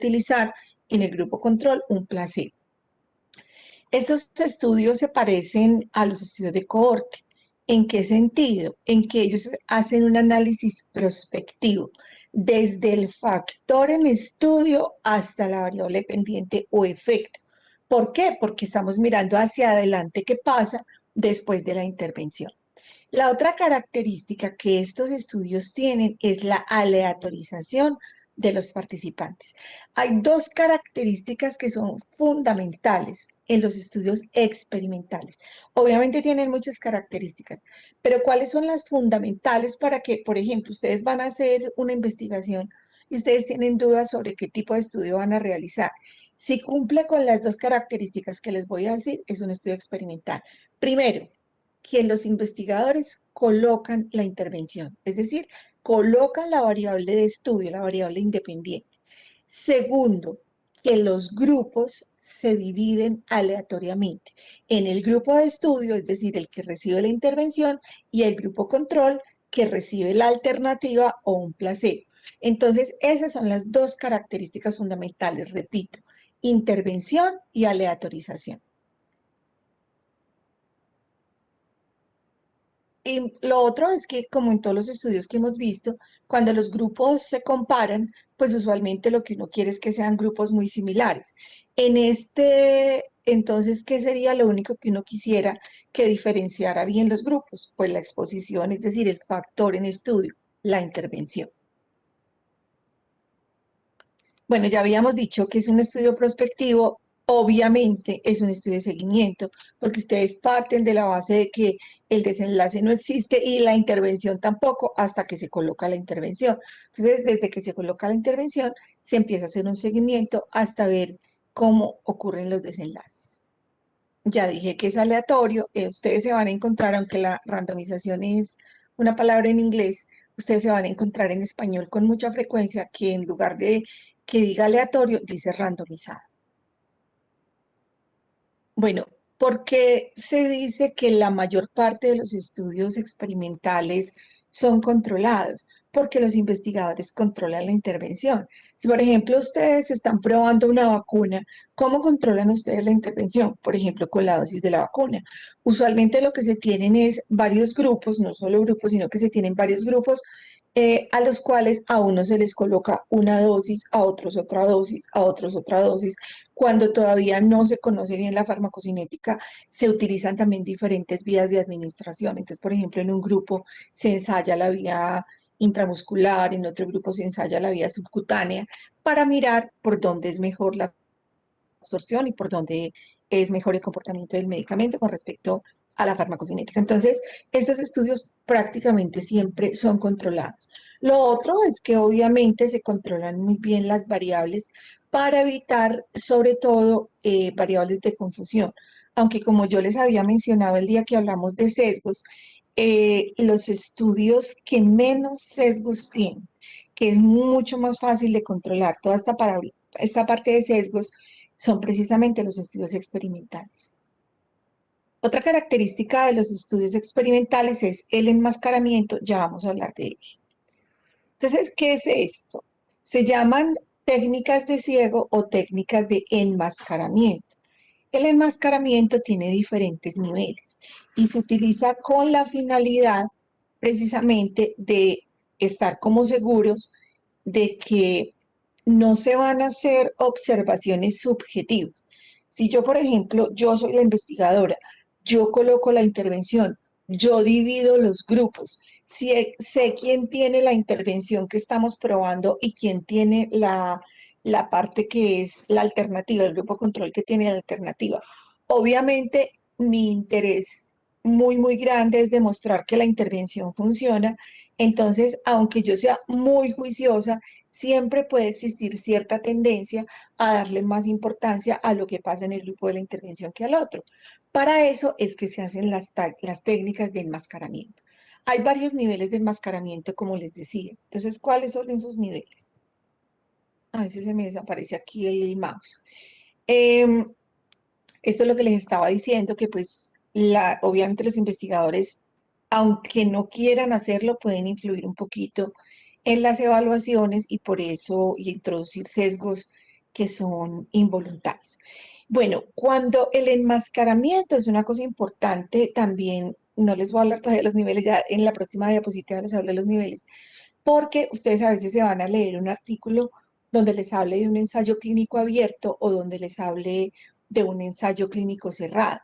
utilizar en el grupo control un placebo. Estos estudios se parecen a los estudios de cohorte. ¿En qué sentido? En que ellos hacen un análisis prospectivo, desde el factor en estudio hasta la variable dependiente o efecto. ¿Por qué? Porque estamos mirando hacia adelante qué pasa después de la intervención. La otra característica que estos estudios tienen es la aleatorización de los participantes. Hay dos características que son fundamentales en los estudios experimentales. Obviamente tienen muchas características, pero ¿cuáles son las fundamentales para que, por ejemplo, ustedes van a hacer una investigación y ustedes tienen dudas sobre qué tipo de estudio van a realizar? Si cumple con las dos características que les voy a decir, es un estudio experimental. Primero, que los investigadores colocan la intervención, es decir, colocan la variable de estudio, la variable independiente. Segundo, que los grupos se dividen aleatoriamente en el grupo de estudio, es decir, el que recibe la intervención, y el grupo control, que recibe la alternativa o un placebo. Entonces, esas son las dos características fundamentales, repito, intervención y aleatorización. Y lo otro es que, como en todos los estudios que hemos visto, cuando los grupos se comparan, pues usualmente lo que uno quiere es que sean grupos muy similares. Entonces, ¿qué sería lo único que uno quisiera que diferenciara bien los grupos? Pues la exposición, es decir, el factor en estudio, la intervención. Bueno, ya habíamos dicho que es un estudio prospectivo, obviamente es un estudio de seguimiento, porque ustedes parten de la base de que el desenlace no existe y la intervención tampoco hasta que se coloca la intervención. Entonces, desde que se coloca la intervención, se empieza a hacer un seguimiento hasta ver cómo ocurren los desenlaces. Ya dije que es aleatorio, ustedes se van a encontrar, aunque la randomización es una palabra en inglés, ustedes se van a encontrar en español con mucha frecuencia que en lugar de que diga aleatorio, dice randomizado. Bueno, ¿por qué se dice que la mayor parte de los estudios experimentales son controlados? Porque los investigadores controlan la intervención. Si, por ejemplo, ustedes están probando una vacuna, ¿cómo controlan ustedes la intervención? Por ejemplo, con la dosis de la vacuna. Usualmente lo que se tienen es varios grupos, no solo grupos, sino que se tienen varios grupos a los cuales a unos se les coloca una dosis, a otros otra dosis, a otros otra dosis. Cuando todavía no se conoce bien la farmacocinética, se utilizan también diferentes vías de administración. Entonces, por ejemplo, en un grupo se ensaya la vía intramuscular, en otro grupo se ensaya la vía subcutánea, para mirar por dónde es mejor la absorción y por dónde es mejor el comportamiento del medicamento con respecto a la farmacocinética. Entonces, estos estudios prácticamente siempre son controlados. Lo otro es que obviamente se controlan muy bien las variables para evitar, sobre todo, variables de confusión. Aunque como yo les había mencionado el día que hablamos de sesgos, los estudios que menos sesgos tienen, que es mucho más fácil de controlar toda esta parte de sesgos, son precisamente los estudios experimentales. Otra característica de los estudios experimentales es el enmascaramiento, ya vamos a hablar de ello. Entonces, ¿qué es esto? Se llaman técnicas de ciego o técnicas de enmascaramiento. El enmascaramiento tiene diferentes niveles y se utiliza con la finalidad precisamente de estar como seguros de que no se van a hacer observaciones subjetivas. Si yo, por ejemplo, yo soy la investigadora, yo coloco la intervención, yo divido los grupos, si sé quién tiene la intervención que estamos probando y quién tiene la parte que es la alternativa, el grupo control que tiene la alternativa. Obviamente, mi interés muy grande es demostrar que la intervención funciona. Entonces, aunque yo sea muy juiciosa, siempre puede existir cierta tendencia a darle más importancia a lo que pasa en el grupo de la intervención que al otro. Para eso es que se hacen las técnicas de enmascaramiento. Hay varios niveles de enmascaramiento, como les decía. Entonces, ¿cuáles son esos niveles? A veces se me desaparece aquí el mouse. Esto es lo que les estaba diciendo, que pues obviamente los investigadores, aunque no quieran hacerlo, pueden influir un poquito en las evaluaciones y por eso y introducir sesgos que son involuntarios. Bueno, cuando el enmascaramiento es una cosa importante, también no les voy a hablar todavía de los niveles, ya en la próxima diapositiva les hablo de los niveles, porque ustedes a veces se van a leer un artículo donde les hable de un ensayo clínico abierto o donde les hable de un ensayo clínico cerrado.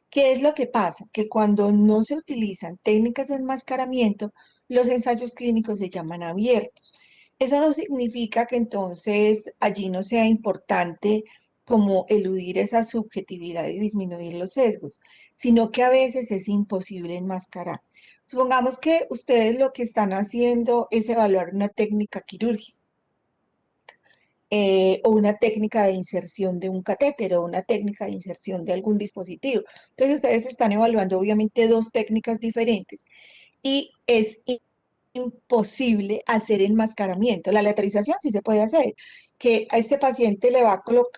¿Qué es lo que pasa? Que cuando no se utilizan técnicas de enmascaramiento, los ensayos clínicos se llaman abiertos. Eso no significa que entonces allí no sea importante como eludir esa subjetividad y disminuir los sesgos, sino que a veces es imposible enmascarar. Supongamos que ustedes lo que están haciendo es evaluar una técnica quirúrgica o una técnica de inserción de un catéter o una técnica de inserción de algún dispositivo. Entonces ustedes están evaluando obviamente dos técnicas diferentes y es imposible hacer enmascaramiento. La letralización sí se puede hacer, que a este paciente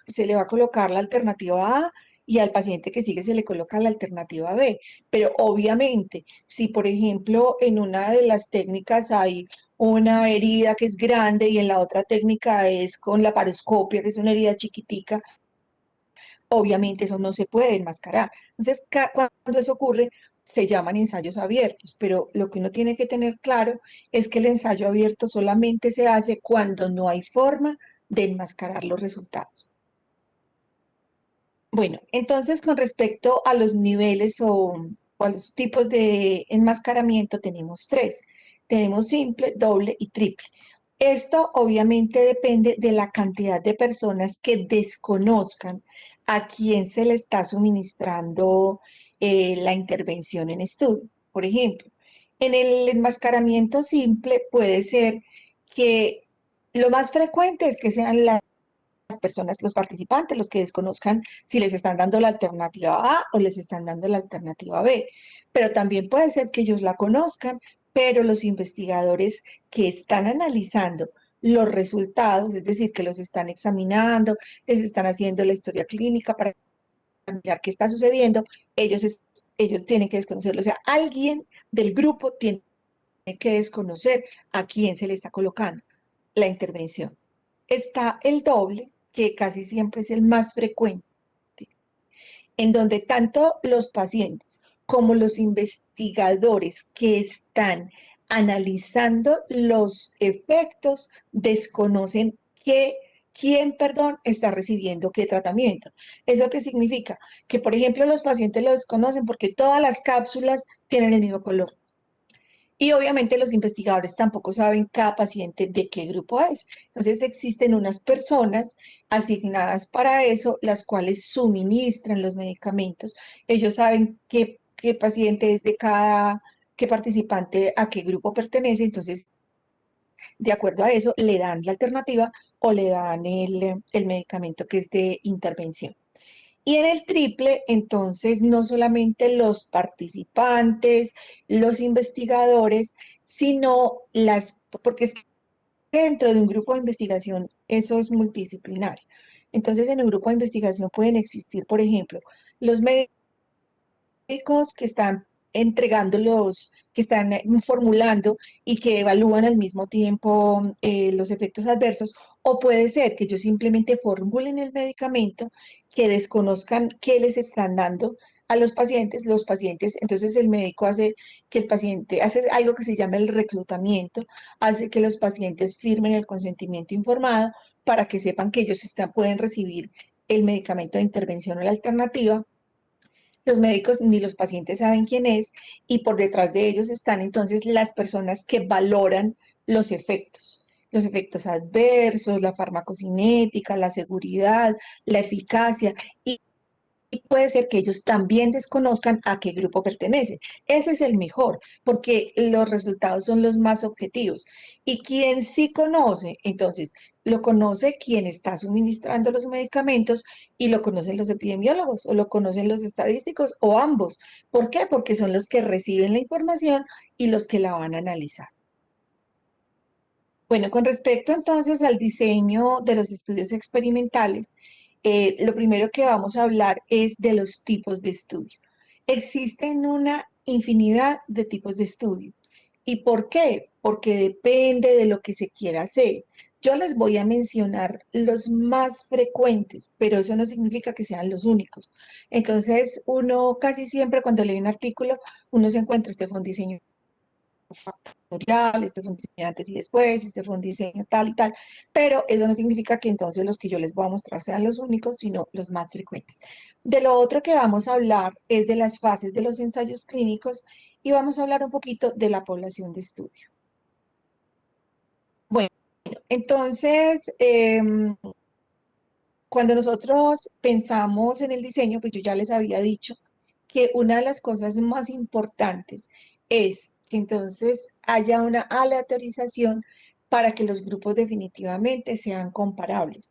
se le va a colocar la alternativa A y al paciente que sigue se le coloca la alternativa B. Pero obviamente, si por ejemplo en una de las técnicas hay una herida que es grande y en la otra técnica es con la paroscopia, que es una herida chiquitica, obviamente eso no se puede enmascarar. Entonces, cuando eso ocurre, se llaman ensayos abiertos, pero lo que uno tiene que tener claro es que el ensayo abierto solamente se hace cuando no hay forma de enmascarar los resultados. Bueno, entonces con respecto a los niveles o a los tipos de enmascaramiento, tenemos tres. Tenemos simple, doble y triple. Esto obviamente depende de la cantidad de personas que desconozcan a quién se le está suministrando la intervención en estudio. Por ejemplo, en el enmascaramiento simple puede ser que lo más frecuente es que sean las personas, los participantes, los que desconozcan si les están dando la alternativa A o les están dando la alternativa B. Pero también puede ser que ellos la conozcan, pero los investigadores que están analizando los resultados, es decir, que los están examinando, les están haciendo la historia clínica para mirar qué está sucediendo, ellos tienen que desconocerlo. O sea, alguien del grupo tiene que desconocer a quién se le está colocando la intervención. Está el doble, que casi siempre es el más frecuente, en donde tanto los pacientes como los investigadores que están analizando los efectos desconocen quién, perdón, está recibiendo qué tratamiento. ¿Eso qué significa? Que, por ejemplo, los pacientes lo desconocen porque todas las cápsulas tienen el mismo color. Y obviamente los investigadores tampoco saben cada paciente de qué grupo es. Entonces existen unas personas asignadas para eso, las cuales suministran los medicamentos. Ellos saben qué paciente es de qué participante a qué grupo pertenece. Entonces, de acuerdo a eso, le dan la alternativa o le dan el medicamento que es de intervención. Y en el triple, entonces, no solamente los participantes, los investigadores, sino porque es que dentro de un grupo de investigación eso es multidisciplinario. Entonces, en un grupo de investigación pueden existir, por ejemplo, los médicos que están entregando que están formulando y que evalúan al mismo tiempo los efectos adversos, o puede ser que ellos simplemente formulen el medicamento, que desconozcan qué les están dando a los pacientes, entonces el médico hace que el paciente, hace algo que se llama el reclutamiento, hace que los pacientes firmen el consentimiento informado para que sepan que ellos pueden recibir el medicamento de intervención o la alternativa. Los médicos ni los pacientes saben quién es y por detrás de ellos están entonces las personas que valoran los efectos adversos, la farmacocinética, la seguridad, la eficacia y puede ser que ellos también desconozcan a qué grupo pertenecen. Ese es el mejor, porque los resultados son los más objetivos. Y quien sí conoce, entonces, lo conoce quien está suministrando los medicamentos y lo conocen los epidemiólogos o lo conocen los estadísticos o ambos. ¿Por qué? Porque son los que reciben la información y los que la van a analizar. Bueno, con respecto entonces al diseño de los estudios experimentales, lo primero que vamos a hablar es de los tipos de estudio. Existen una infinidad de tipos de estudio. ¿Y por qué? Porque depende de lo que se quiera hacer. Yo les voy a mencionar los más frecuentes, pero eso no significa que sean los únicos. Entonces, uno casi siempre cuando lee un artículo, uno se encuentra, este fue un diseño factorial, este fue un diseño antes y después, este fue un diseño tal y tal, pero eso no significa que entonces los que yo les voy a mostrar sean los únicos, sino los más frecuentes. De lo otro que vamos a hablar es de las fases de los ensayos clínicos y vamos a hablar un poquito de la población de estudio. Bueno, entonces, cuando nosotros pensamos en el diseño, pues yo ya les había dicho que una de las cosas más importantes es que entonces haya una aleatorización para que los grupos definitivamente sean comparables.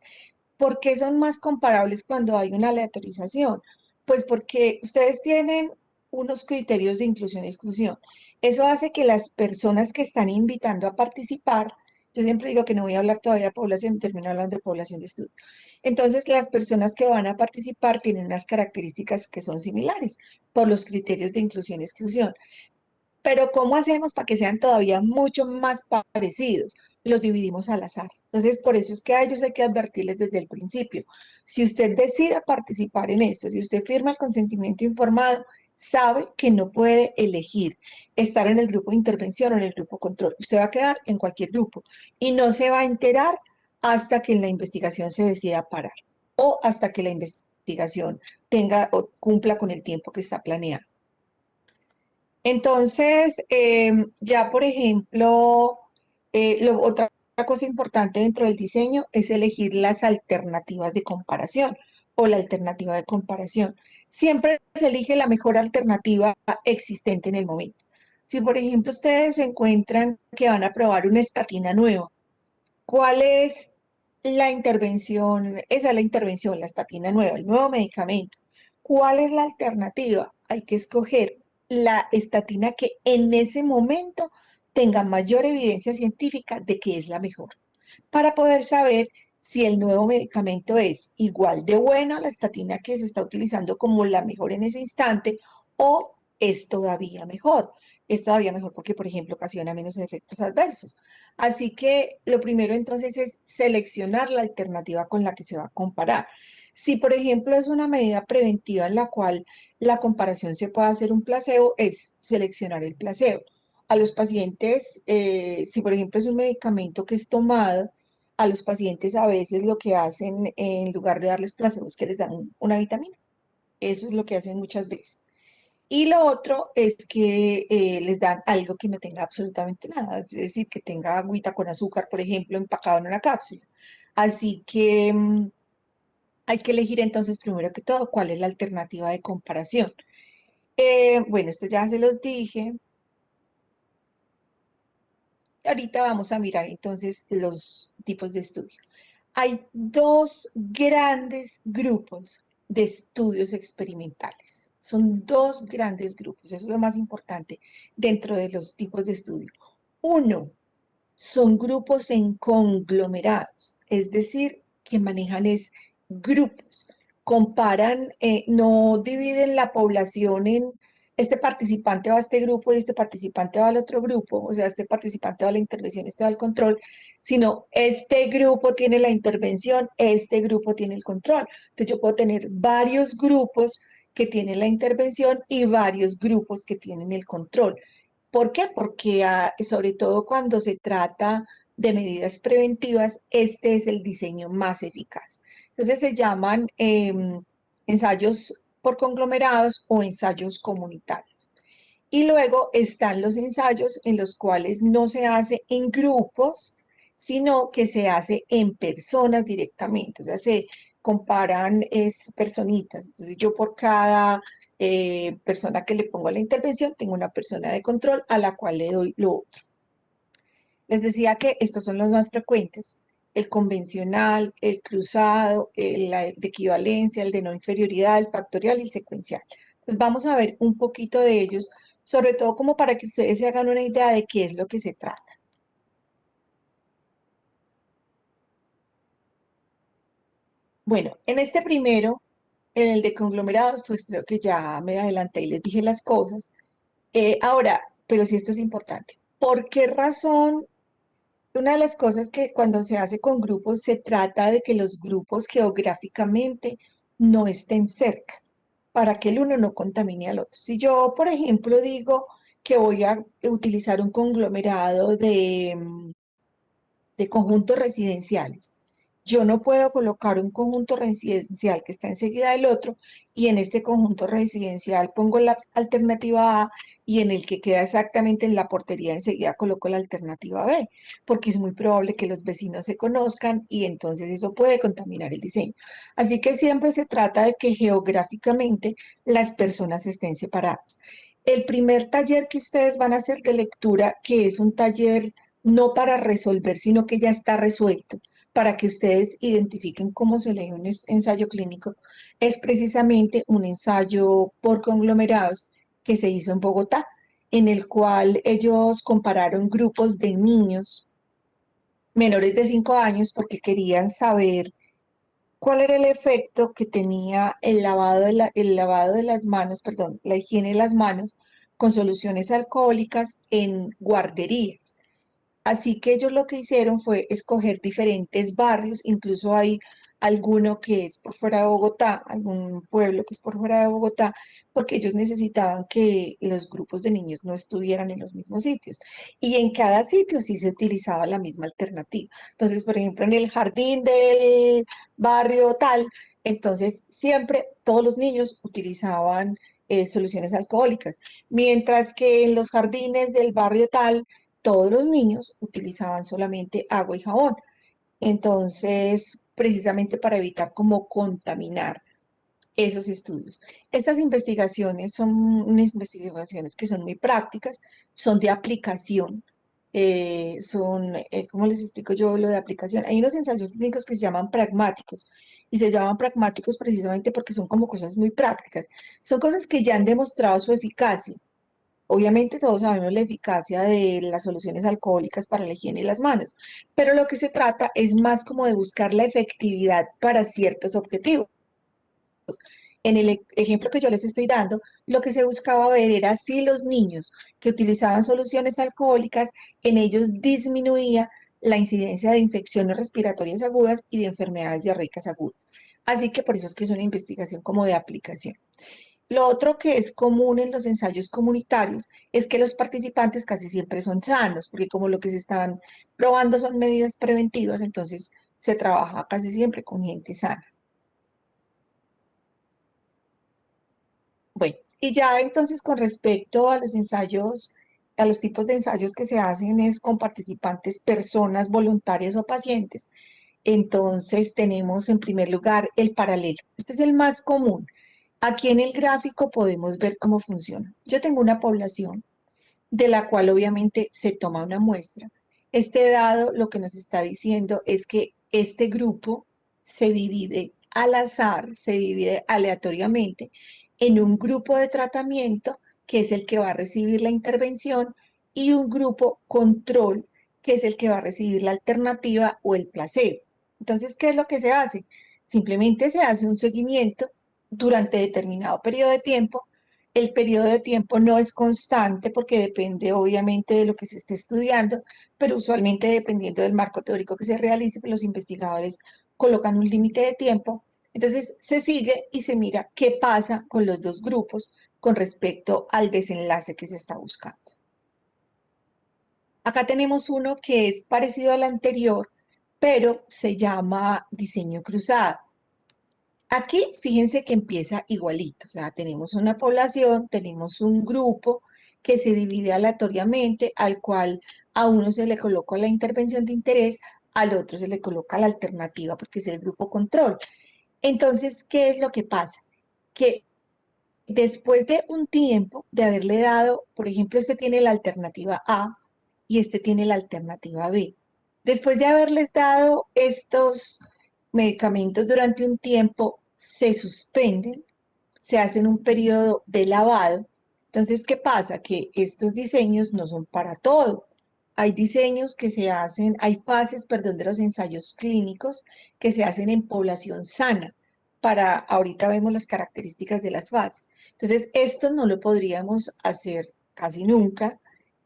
¿Por qué son más comparables cuando hay una aleatorización? Pues porque ustedes tienen unos criterios de inclusión y exclusión. Eso hace que las personas que están invitando a participar, yo siempre digo que no voy a hablar todavía de población, termino hablando de población de estudio. Entonces, las personas que van a participar tienen unas características que son similares por los criterios de inclusión y exclusión. Pero ¿cómo hacemos para que sean todavía mucho más parecidos? Los dividimos al azar. Entonces, por eso es que a ellos hay que advertirles desde el principio. Si usted decide participar en esto, si usted firma el consentimiento informado, sabe que no puede elegir estar en el grupo de intervención o en el grupo control. Usted va a quedar en cualquier grupo y no se va a enterar hasta que en la investigación se decida parar o hasta que la investigación tenga o cumpla con el tiempo que está planeado. Entonces, ya por ejemplo, otra cosa importante dentro del diseño es elegir las alternativas de comparación o la alternativa de comparación. Siempre se elige la mejor alternativa existente en el momento. Si, por ejemplo, ustedes encuentran que van a probar una estatina nueva, ¿cuál es la intervención? Esa es la intervención, la estatina nueva, el nuevo medicamento. ¿Cuál es la alternativa? Hay que escoger la estatina que en ese momento tenga mayor evidencia científica de que es la mejor, para poder saber si el nuevo medicamento es igual de bueno a la estatina que se está utilizando como la mejor en ese instante o es todavía mejor. Es todavía mejor porque, por ejemplo, ocasiona menos efectos adversos. Así que lo primero entonces es seleccionar la alternativa con la que se va a comparar. Si, por ejemplo, es una medida preventiva en la cual la comparación se puede hacer un placebo, es seleccionar el placebo. A los pacientes, si por ejemplo es un medicamento que es tomado, a los pacientes a veces lo que hacen en lugar de darles placebo es que les dan una vitamina. Eso es lo que hacen muchas veces. Y lo otro es que les dan algo que no tenga absolutamente nada, es decir, que tenga agüita con azúcar, por ejemplo, empacado en una cápsula. Así que hay que elegir entonces, primero que todo, cuál es la alternativa de comparación. Bueno, esto ya se los dije. Ahorita vamos a mirar entonces los tipos de estudio. Hay dos grandes grupos de estudios experimentales. Son dos grandes grupos, eso es lo más importante dentro de los tipos de estudio. Uno, son grupos en conglomerados, es decir, que manejan es grupos, comparan, no dividen la población en este participante va a este grupo y este participante va al otro grupo, o sea, este participante va a la intervención, este va al control, sino este grupo tiene la intervención, este grupo tiene el control. Entonces yo puedo tener varios grupos que tienen la intervención y varios grupos que tienen el control. ¿Por qué? Porque sobre todo cuando se trata de medidas preventivas, este es el diseño más eficaz. Entonces se llaman ensayos por conglomerados o ensayos comunitarios. Y luego están los ensayos en los cuales no se hace en grupos, sino que se hace en personas directamente. O sea, se comparan personitas. Entonces yo por cada persona que le pongo a la intervención, tengo una persona de control a la cual le doy lo otro. Les decía que estos son los más frecuentes. El convencional, el cruzado, de equivalencia, el de no inferioridad, el factorial y el secuencial. Pues vamos a ver un poquito de ellos, sobre todo como para que ustedes se hagan una idea de qué es lo que se trata. Bueno, en este primero, en el de conglomerados, pues creo que ya me adelanté y les dije las cosas. Ahora, pero sí esto es importante. ¿Por qué razón? Una de las cosas que cuando se hace con grupos se trata de que los grupos geográficamente no estén cerca para que el uno no contamine al otro. Si yo, por ejemplo, digo que voy a utilizar un conglomerado de conjuntos residenciales. Yo no puedo colocar un conjunto residencial que está enseguida del otro y en este conjunto residencial pongo la alternativa A y en el que queda exactamente en la portería enseguida coloco la alternativa B, porque es muy probable que los vecinos se conozcan y entonces eso puede contaminar el diseño. Así que siempre se trata de que geográficamente las personas estén separadas. El primer taller que ustedes van a hacer de lectura, que es un taller no para resolver, sino que ya está resuelto, para que ustedes identifiquen cómo se lee un ensayo clínico, es precisamente un ensayo por conglomerados que se hizo en Bogotá, en el cual ellos compararon grupos de niños menores de 5 años porque querían saber cuál era el efecto que tenía el lavado de las manos, perdón, la higiene de las manos con soluciones alcohólicas en guarderías. Así que ellos lo que hicieron fue escoger diferentes barrios, incluso hay alguno que es por fuera de Bogotá, algún pueblo que es por fuera de Bogotá, porque ellos necesitaban que los grupos de niños no estuvieran en los mismos sitios. Y en cada sitio sí se utilizaba la misma alternativa. Entonces, por ejemplo, en el jardín del barrio tal, entonces siempre todos los niños utilizaban soluciones alcohólicas, mientras que en los jardines del barrio tal, todos los niños utilizaban solamente agua y jabón. Entonces, precisamente para evitar como contaminar esos estudios. Estas investigaciones son unas investigaciones que son muy prácticas, son de aplicación, ¿cómo les explico yo lo de aplicación? Hay unos ensayos clínicos que se llaman pragmáticos y se llaman pragmáticos precisamente porque son como cosas muy prácticas, son cosas que ya han demostrado su eficacia. Obviamente todos sabemos la eficacia de las soluciones alcohólicas para la higiene de las manos, pero lo que se trata es más como de buscar la efectividad para ciertos objetivos. En el ejemplo que yo les estoy dando, lo que se buscaba ver era si los niños que utilizaban soluciones alcohólicas, en ellos disminuía la incidencia de infecciones respiratorias agudas y de enfermedades diarreicas agudas. Así que por eso es que es una investigación como de aplicación. Lo otro que es común en los ensayos comunitarios es que los participantes casi siempre son sanos, porque como lo que se están probando son medidas preventivas, entonces se trabaja casi siempre con gente sana. Bueno, y ya entonces con respecto a los ensayos, a los tipos de ensayos que se hacen es con participantes, personas voluntarias o pacientes. Entonces tenemos en primer lugar el paralelo. Este es el más común. Aquí en el gráfico podemos ver cómo funciona. Yo tengo una población de la cual obviamente se toma una muestra. Este dado lo que nos está diciendo es que este grupo se divide al azar, se divide aleatoriamente en un grupo de tratamiento, que es el que va a recibir la intervención, y un grupo control, que es el que va a recibir la alternativa o el placebo. Entonces, ¿qué es lo que se hace? Simplemente se hace un seguimiento durante determinado periodo de tiempo. El periodo de tiempo no es constante porque depende obviamente de lo que se esté estudiando, pero usualmente dependiendo del marco teórico que se realice, pues los investigadores colocan un límite de tiempo. Entonces se sigue y se mira qué pasa con los dos grupos con respecto al desenlace que se está buscando. Acá tenemos uno que es parecido al anterior, pero se llama diseño cruzado. Aquí fíjense que empieza igualito, o sea, tenemos una población, tenemos un grupo que se divide aleatoriamente, al cual a uno se le coloca la intervención de interés, al otro se le coloca la alternativa porque es el grupo control. Entonces, ¿qué es lo que pasa? Que después de un tiempo de haberle dado, por ejemplo, este tiene la alternativa A y este tiene la alternativa B. Después de haberles dado estos medicamentos durante un tiempo, se suspenden, se hacen un periodo de lavado. Entonces, ¿qué pasa? Que estos diseños no son para todo. Hay diseños que se hacen, hay fases, perdón, de los ensayos clínicos que se hacen en población sana. Ahorita vemos las características de las fases. Entonces, esto no lo podríamos hacer casi nunca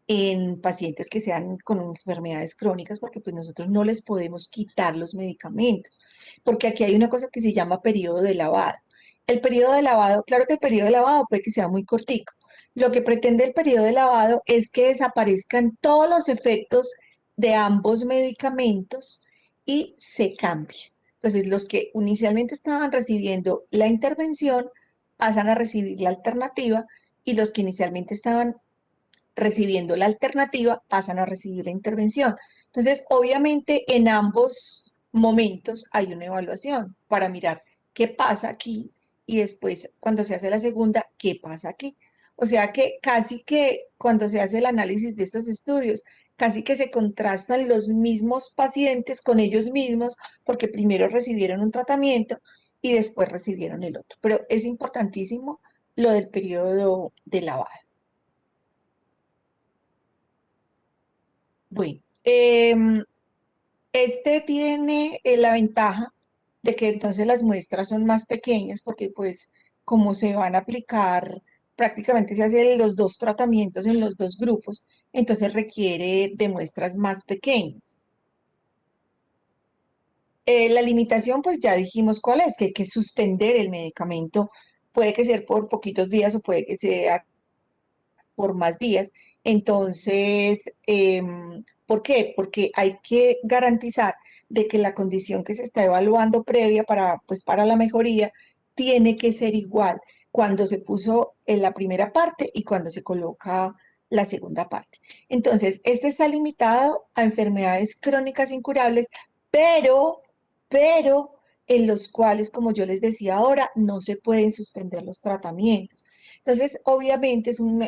en pacientes que sean con enfermedades crónicas, porque pues nosotros no les podemos quitar los medicamentos, porque aquí hay una cosa que se llama periodo de lavado. El periodo de lavado, claro que el periodo de lavado puede que sea muy cortico. Lo que pretende el periodo de lavado es que desaparezcan todos los efectos de ambos medicamentos y se cambie. Entonces, los que inicialmente estaban recibiendo la intervención pasan a recibir la alternativa y los que inicialmente estaban recibiendo la alternativa pasan a recibir la intervención. Entonces, obviamente, en ambos momentos hay una evaluación para mirar qué pasa aquí y después, cuando se hace la segunda, qué pasa aquí. O sea que casi que cuando se hace el análisis de estos estudios, casi que se contrastan los mismos pacientes con ellos mismos porque primero recibieron un tratamiento y después recibieron el otro. Pero es importantísimo lo del periodo de lavado. Bueno, este tiene la ventaja de que entonces las muestras son más pequeñas porque pues como se van a aplicar, prácticamente se hacen los dos tratamientos en los dos grupos, entonces requiere de muestras más pequeñas. La limitación pues ya dijimos cuál es, que hay que suspender el medicamento, puede que sea por poquitos días o puede que sea por más días. Entonces, ¿por qué? Porque hay que garantizar de que la condición que se está evaluando previa para, pues, para la mejoría tiene que ser igual cuando se puso en la primera parte y cuando se coloca la segunda parte. Entonces, este está limitado a enfermedades crónicas incurables, pero, pero en los cuales, como yo les decía ahora, no se pueden suspender los tratamientos. Entonces, obviamente es un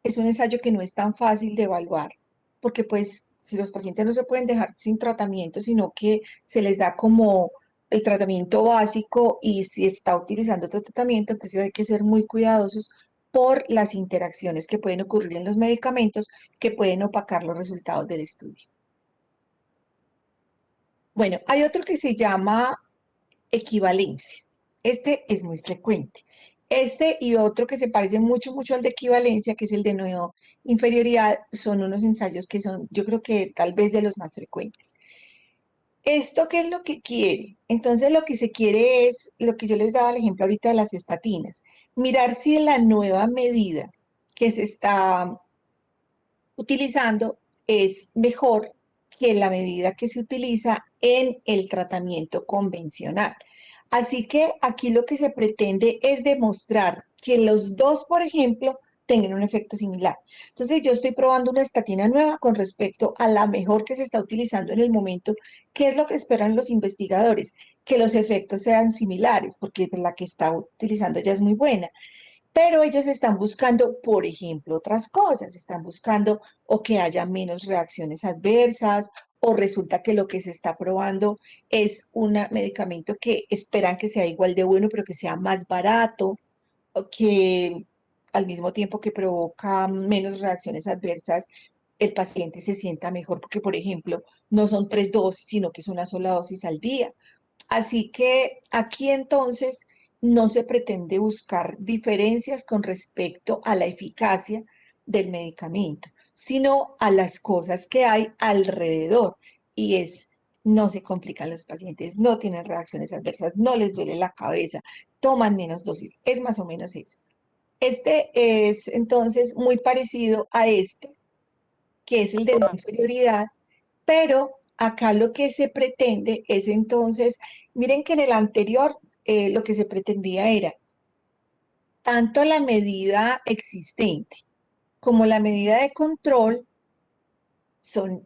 ensayo que no es tan fácil de evaluar, porque pues si los pacientes no se pueden dejar sin tratamiento, sino que se les da como el tratamiento básico y si está utilizando otro tratamiento, entonces hay que ser muy cuidadosos por las interacciones que pueden ocurrir en los medicamentos que pueden opacar los resultados del estudio. Bueno, hay otro que se llama equivalencia. Este es muy frecuente. Este y otro que se parece mucho, mucho al de equivalencia, que es el de no inferioridad, son unos ensayos que son, yo creo que tal vez de los más frecuentes. ¿Esto qué es lo que quiere? Entonces lo que se quiere es, lo que yo les daba el ejemplo ahorita de las estatinas, mirar si la nueva medida que se está utilizando es mejor que la medida que se utiliza en el tratamiento convencional. Así que aquí lo que se pretende es demostrar que los dos, por ejemplo, tengan un efecto similar. Entonces, yo estoy probando una estatina nueva con respecto a la mejor que se está utilizando en el momento. ¿Qué es lo que esperan los investigadores? Que los efectos sean similares, porque la que está utilizando ya es muy buena. Pero ellos están buscando, por ejemplo, otras cosas, están buscando o que haya menos reacciones adversas, o resulta que lo que se está probando es un medicamento que esperan que sea igual de bueno, pero que sea más barato, o que al mismo tiempo que provoca menos reacciones adversas, el paciente se sienta mejor, porque, por ejemplo, no son 3 dosis, sino que es una sola dosis al día. Así que aquí entonces no se pretende buscar diferencias con respecto a la eficacia del medicamento, sino a las cosas que hay alrededor. Y es, no se complican los pacientes, no tienen reacciones adversas, no les duele la cabeza, toman menos dosis. Es más o menos eso. Este es entonces muy parecido a este, que es el de no inferioridad, pero acá lo que se pretende es entonces, miren que en el anterior lo que se pretendía era tanto la medida existente como la medida de control son,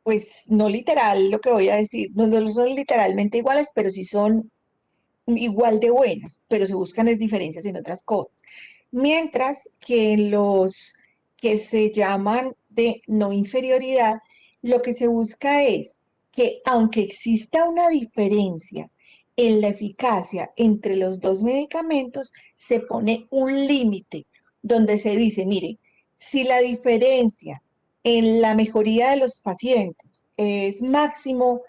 pues no literal lo que voy a decir, no son literalmente iguales, pero sí son igual de buenas, pero se buscan es diferencias en otras cosas. Mientras que en los que se llaman de no inferioridad, lo que se busca es que aunque exista una diferencia en la eficacia entre los dos medicamentos, se pone un límite donde se dice, mire, si la diferencia en la mejoría de los pacientes es máximo,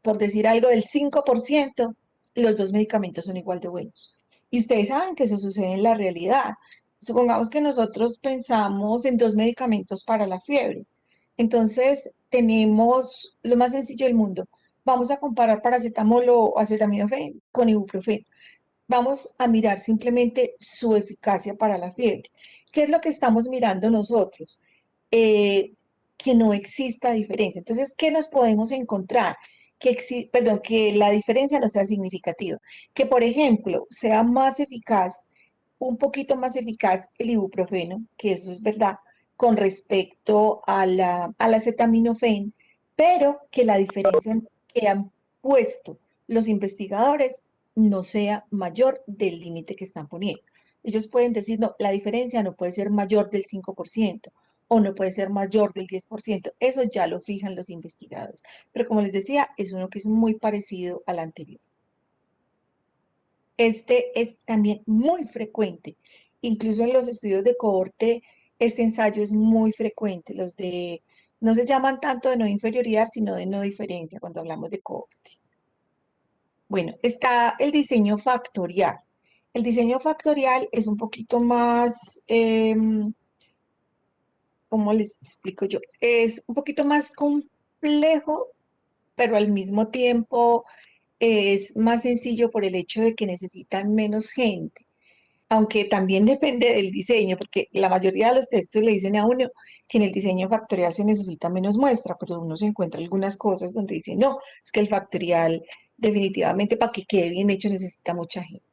por decir algo, del 5%, los dos medicamentos son igual de buenos. Y ustedes saben que eso sucede en la realidad. Supongamos que nosotros pensamos en dos medicamentos para la fiebre. Entonces, tenemos lo más sencillo del mundo. Vamos a comparar paracetamol o acetaminofén con ibuprofeno. Vamos a mirar simplemente su eficacia para la fiebre. ¿Qué es lo que estamos mirando nosotros? eh, que no exista diferencia. Entonces, ¿qué nos podemos encontrar? Perdón, que la diferencia no sea significativa. Que, por ejemplo, sea más eficaz, un poquito más eficaz el ibuprofeno, que eso es verdad, con respecto al acetaminofén, pero que la diferencia que han puesto los investigadores no sea mayor del límite que están poniendo. Ellos pueden decir, no, la diferencia no puede ser mayor del 5% o no puede ser mayor del 10%. Eso ya lo fijan los investigadores. Pero como les decía, es uno que es muy parecido al anterior. Este es también muy frecuente. Incluso en los estudios de cohorte, este ensayo es muy frecuente. No se llaman tanto de no inferioridad, sino de no diferencia cuando hablamos de cohorte. Bueno, está el diseño factorial. El diseño factorial es un poquito más, ¿cómo les explico yo? Es un poquito más complejo, pero al mismo tiempo es más sencillo por el hecho de que necesitan menos gente, aunque también depende del diseño, porque la mayoría de los textos le dicen a uno que en el diseño factorial se necesita menos muestra, pero uno se encuentra algunas cosas donde dice, no, es que el factorial definitivamente para que quede bien hecho necesita mucha gente.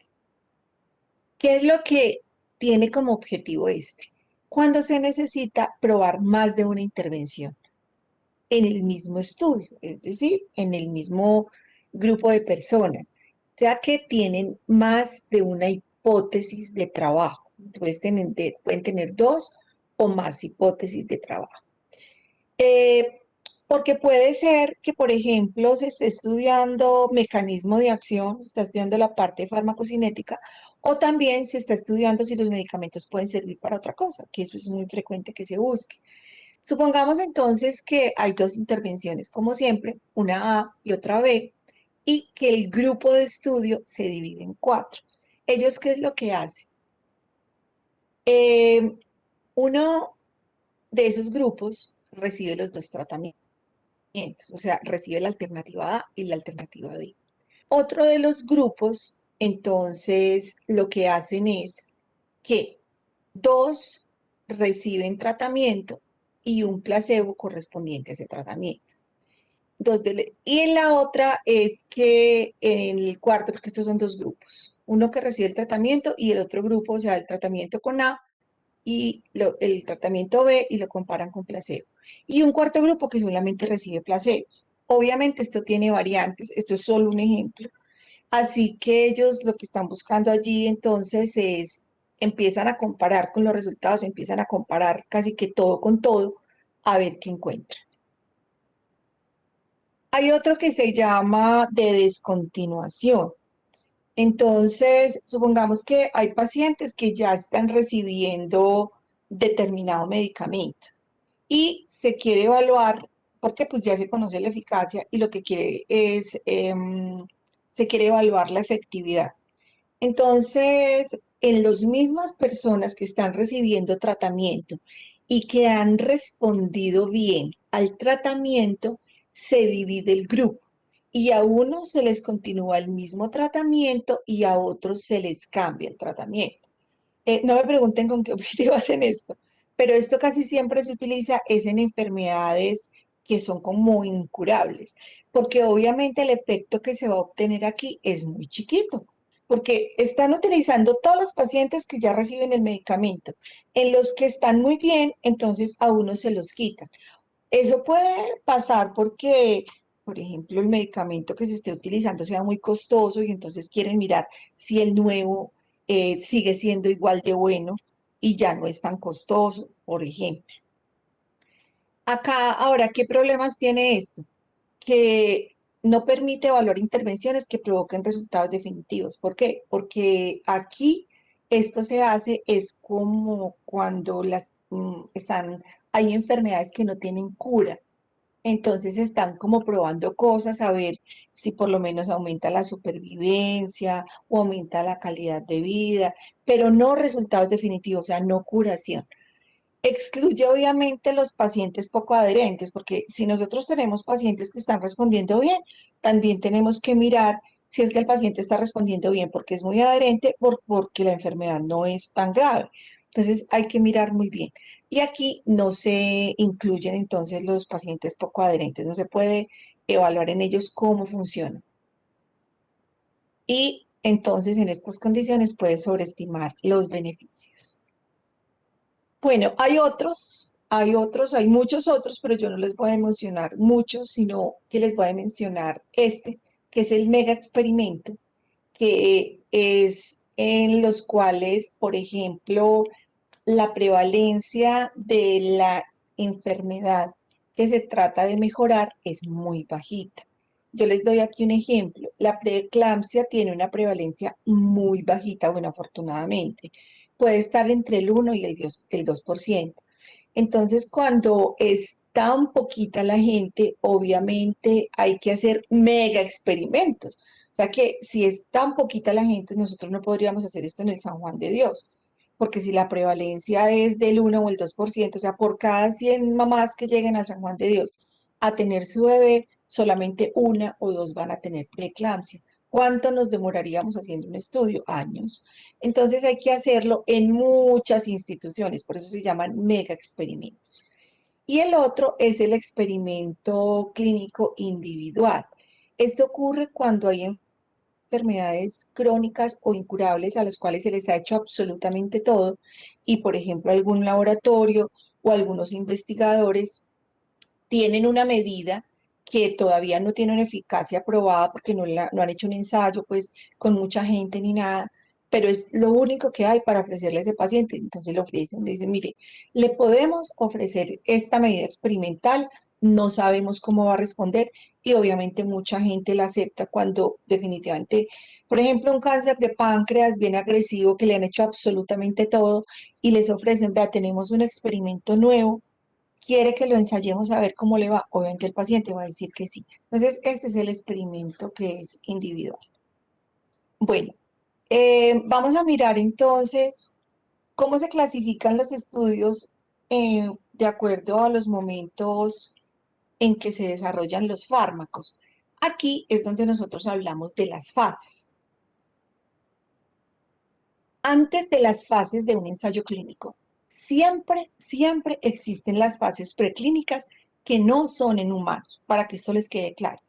¿Qué es lo que tiene como objetivo este? Cuando se necesita probar más de una intervención en el mismo estudio, es decir, en el mismo grupo de personas, ya que tienen más de una hipótesis de trabajo. Pueden tener dos o más hipótesis de trabajo. Eh, Porque puede ser que, por ejemplo, se esté estudiando mecanismo de acción, se está estudiando la parte farmacocinética, o también se está estudiando si los medicamentos pueden servir para otra cosa, que eso es muy frecuente que se busque. Supongamos entonces que hay dos intervenciones, como siempre, una A y otra B, y que el grupo de estudio se divide en cuatro. ¿Ellos qué es lo que hacen? Eh, Uno de esos grupos recibe los dos tratamientos, o sea, recibe la alternativa A y la alternativa B. Otro de los grupos, entonces, lo que hacen es que dos reciben tratamiento y un placebo correspondiente a ese tratamiento. Y en la otra es que en el cuarto, porque estos son dos grupos, uno que recibe el tratamiento y el otro grupo, o sea, el tratamiento con A y el tratamiento B y lo comparan con placebo. Y un cuarto grupo que solamente recibe placebos. Obviamente esto tiene variantes, esto es solo un ejemplo. Así que ellos lo que están buscando allí entonces es, empiezan a comparar con los resultados, empiezan a comparar casi que todo con todo, a ver qué encuentran. Hay otro que se llama de descontinuación. Entonces, supongamos que hay pacientes que ya están recibiendo determinado medicamento y se quiere evaluar, porque pues ya se conoce la eficacia y lo que quiere es, se quiere evaluar la efectividad. Entonces, en las mismas personas que están recibiendo tratamiento y que han respondido bien al tratamiento, se divide el grupo y a unos se les continúa el mismo tratamiento y a otros se les cambia el tratamiento. No me pregunten con qué objetivo hacen esto, pero esto casi siempre se utiliza es en enfermedades que son como incurables, porque obviamente el efecto que se va a obtener aquí es muy chiquito, porque están utilizando todos los pacientes que ya reciben el medicamento. En los que están muy bien, entonces a uno se los quitan. Eso puede pasar porque, por ejemplo, el medicamento que se esté utilizando sea muy costoso y entonces quieren mirar si el nuevo sigue siendo igual de bueno y ya no es tan costoso, por ejemplo. Acá, ahora, ¿qué problemas tiene esto? Que no permite evaluar intervenciones que provoquen resultados definitivos. ¿Por qué? Porque aquí esto se hace, es como cuando hay enfermedades que no tienen cura. Entonces están como probando cosas a ver si por lo menos aumenta la supervivencia o aumenta la calidad de vida, pero no resultados definitivos, o sea, no curación. Excluye obviamente los pacientes poco adherentes, porque si nosotros tenemos pacientes que están respondiendo bien, también tenemos que mirar si es que el paciente está respondiendo bien porque es muy adherente o porque la enfermedad no es tan grave. Entonces hay que mirar muy bien. Y aquí no se incluyen entonces los pacientes poco adherentes, no se puede evaluar en ellos cómo funcionan. Y entonces en estas condiciones puede sobreestimar los beneficios. Bueno, hay muchos otros, pero yo no les voy a mencionar muchos, sino que les voy a mencionar este, que es el mega experimento, que es en los cuales, por ejemplo, la prevalencia de la enfermedad que se trata de mejorar es muy bajita. Yo les doy aquí un ejemplo. La preeclampsia tiene una prevalencia muy bajita, bueno, afortunadamente. Puede estar entre el 1 y el 2%. Entonces, cuando es tan poquita la gente, obviamente hay que hacer mega experimentos. O sea que si es tan poquita la gente, nosotros no podríamos hacer esto en el San Juan de Dios, porque si la prevalencia es del 1 o el 2%, o sea, por cada 100 mamás que lleguen al San Juan de Dios a tener su bebé, solamente una o dos van a tener preeclampsia. ¿Cuánto nos demoraríamos haciendo un estudio? Años. Entonces hay que hacerlo en muchas instituciones, por eso se llaman mega experimentos. Y el otro es el experimento clínico individual. Esto ocurre cuando hay enfermedades crónicas o incurables a las cuales se les ha hecho absolutamente todo y, por ejemplo, algún laboratorio o algunos investigadores tienen una medida que todavía no tiene una eficacia probada porque no han hecho un ensayo pues con mucha gente ni nada, pero es lo único que hay para ofrecerle a ese paciente. Entonces le ofrecen, le dicen, mire, le podemos ofrecer esta medida experimental, no sabemos cómo va a responder y obviamente mucha gente la acepta cuando definitivamente, por ejemplo, un cáncer de páncreas bien agresivo que le han hecho absolutamente todo y les ofrecen, vea, tenemos un experimento nuevo, quiere que lo ensayemos a ver cómo le va. Obviamente el paciente va a decir que sí. Entonces, este es el experimento que es individual. Bueno, vamos a mirar entonces cómo se clasifican los estudios de acuerdo a los momentos en que se desarrollan los fármacos. Aquí es donde nosotros hablamos de las fases. Antes de las fases de un ensayo clínico, siempre existen las fases preclínicas que no son en humanos, para que esto les quede claro.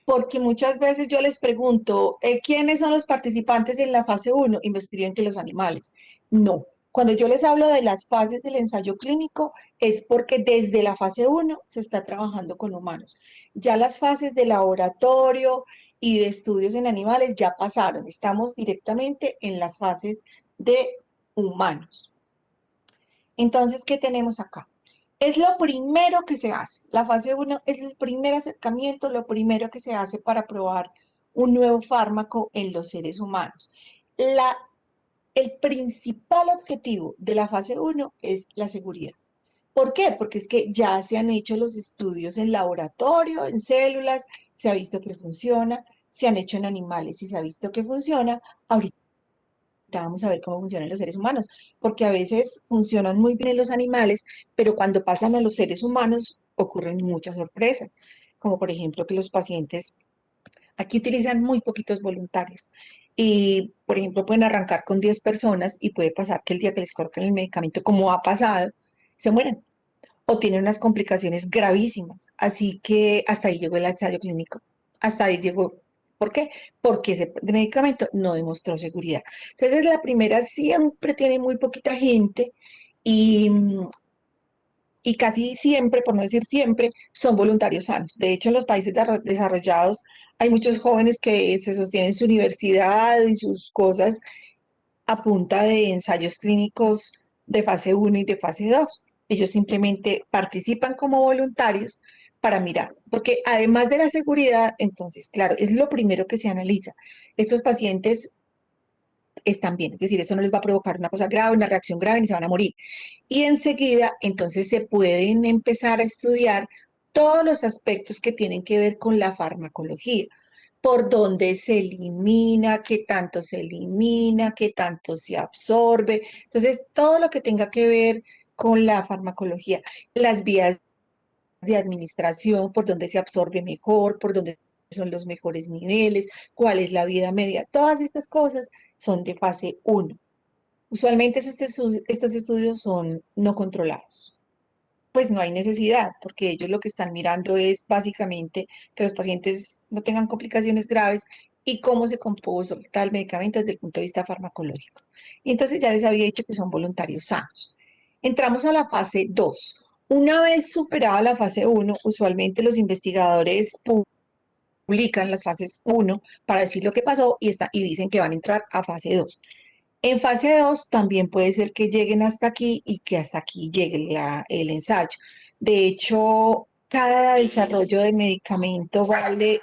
Porque muchas veces yo les pregunto, ¿quiénes son los participantes en la fase 1? Investigan que los animales. No. Cuando yo les hablo de las fases del ensayo clínico, es porque desde la fase 1 se está trabajando con humanos. Ya las fases de laboratorio y de estudios en animales ya pasaron. Estamos directamente en las fases de humanos. Entonces, ¿qué tenemos acá? Es lo primero que se hace. La fase 1 es el primer acercamiento, lo primero que se hace para probar un nuevo fármaco en los seres humanos. La, el principal objetivo de la fase 1 es la seguridad. ¿Por qué? Porque es que ya se han hecho los estudios en laboratorio, en células, se ha visto que funciona, se han hecho en animales y se ha visto que funciona. Ahorita vamos a ver cómo funcionan los seres humanos, porque a veces funcionan muy bien en los animales, pero cuando pasan a los seres humanos ocurren muchas sorpresas, como por ejemplo que los pacientes aquí utilizan muy poquitos voluntarios y, por ejemplo, pueden arrancar con 10 personas y puede pasar que el día que les coloquen el medicamento, como ha pasado, se mueren o tienen unas complicaciones gravísimas. Así que hasta ahí llegó el ensayo clínico. Hasta ahí llegó. ¿Por qué? Porque ese medicamento no demostró seguridad. Entonces, la primera siempre tiene muy poquita gente y, y casi siempre, por no decir siempre, son voluntarios sanos. De hecho, en los países desarrollados hay muchos jóvenes que se sostienen su universidad y sus cosas a punta de ensayos clínicos de fase 1 y de fase 2. Ellos simplemente participan como voluntarios para mirar, porque además de la seguridad, entonces, claro, es lo primero que se analiza. Estos pacientes están bien, es decir, eso no les va a provocar una cosa grave, una reacción grave, ni se van a morir. Y enseguida, entonces, se pueden empezar a estudiar todos los aspectos que tienen que ver con la farmacología, por dónde se elimina, qué tanto se elimina, qué tanto se absorbe. Entonces, todo lo que tenga que ver con la farmacología, las vías de administración, por dónde se absorbe mejor, por dónde son los mejores niveles, cuál es la vida media, todas estas cosas son de fase uno. Usualmente estos estudios son no controlados. Pues no hay necesidad, porque ellos lo que están mirando es básicamente que los pacientes no tengan complicaciones graves y cómo se comporta el medicamento desde el punto de vista farmacológico. Y entonces ya les había dicho que son voluntarios sanos. Entramos a la fase 2. Una vez superada la fase uno, usualmente los investigadores publican las fases uno para decir lo que pasó y dicen que van a entrar a fase 2. En fase 2 también puede ser que lleguen hasta aquí y que hasta aquí llegue el ensayo. De hecho, cada desarrollo de medicamento vale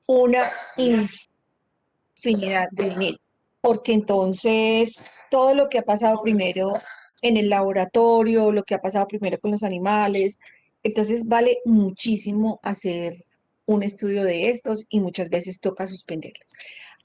una infinidad de dinero, porque entonces todo lo que ha pasado primero en el laboratorio, lo que ha pasado primero con los animales, entonces vale muchísimo hacer un estudio de estos y muchas veces toca suspenderlos.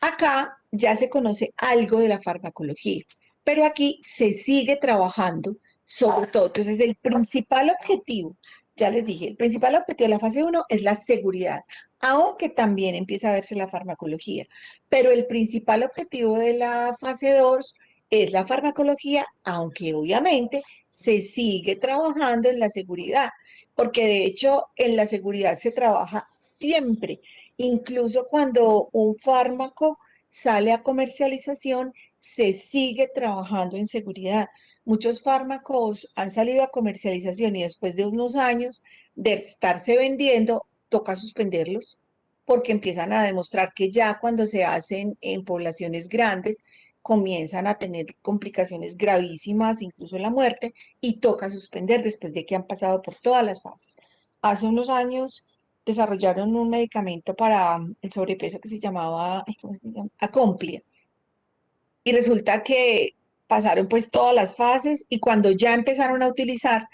Acá ya se conoce algo de la farmacología, pero aquí se sigue trabajando sobre todo. Entonces, el principal objetivo, ya les dije, el principal objetivo de la fase uno es la seguridad, aunque también empieza a verse la farmacología, pero el principal objetivo de la fase 2 es la farmacología, aunque obviamente se sigue trabajando en la seguridad, porque de hecho en la seguridad se trabaja siempre. Incluso cuando un fármaco sale a comercialización, se sigue trabajando en seguridad. Muchos fármacos han salido a comercialización y después de unos años de estarse vendiendo, toca suspenderlos porque empiezan a demostrar que ya cuando se hacen en poblaciones grandes, comienzan a tener complicaciones gravísimas, incluso la muerte, y toca suspender después de que han pasado por todas las fases. Hace unos años desarrollaron un medicamento para el sobrepeso que se llamaba, ay, ¿cómo se llama? Acomplia. Y resulta que pasaron pues todas las fases y cuando ya empezaron a utilizar,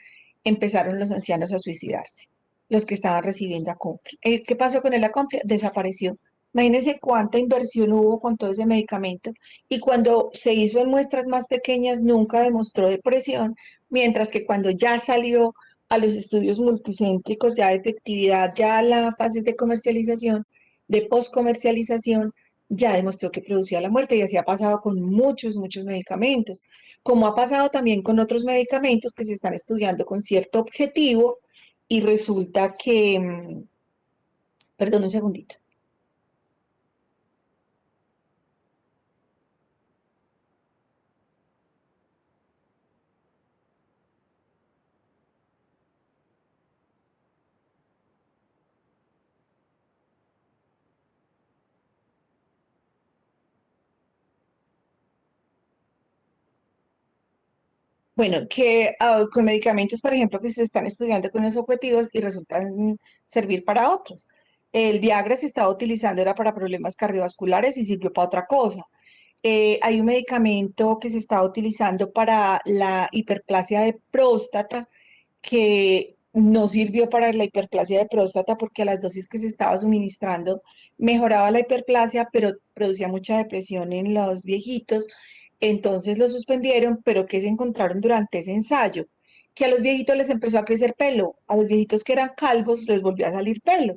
empezaron los ancianos a suicidarse, los que estaban recibiendo Acomplia. ¿Qué pasó con el Acomplia? Desapareció. Imagínense cuánta inversión hubo con todo ese medicamento y cuando se hizo en muestras más pequeñas nunca demostró depresión, mientras que cuando ya salió a los estudios multicéntricos, ya de efectividad, ya a la fase de comercialización, de poscomercialización, ya demostró que producía la muerte y así ha pasado con muchos medicamentos, como ha pasado también con otros medicamentos que se están estudiando con cierto objetivo y resulta que, perdón un segundito. Bueno, que con medicamentos, por ejemplo, que se están estudiando con esos objetivos y resultan servir para otros. El Viagra se estaba utilizando, era para problemas cardiovasculares y sirvió para otra cosa. Hay un medicamento que se está utilizando para la hiperplasia de próstata que no sirvió para la hiperplasia de próstata porque a las dosis que se estaba suministrando mejoraba la hiperplasia, pero producía mucha depresión en los viejitos. Entonces lo suspendieron, pero ¿qué se encontraron durante ese ensayo? Que a los viejitos les empezó a crecer pelo, a los viejitos que eran calvos les volvió a salir pelo.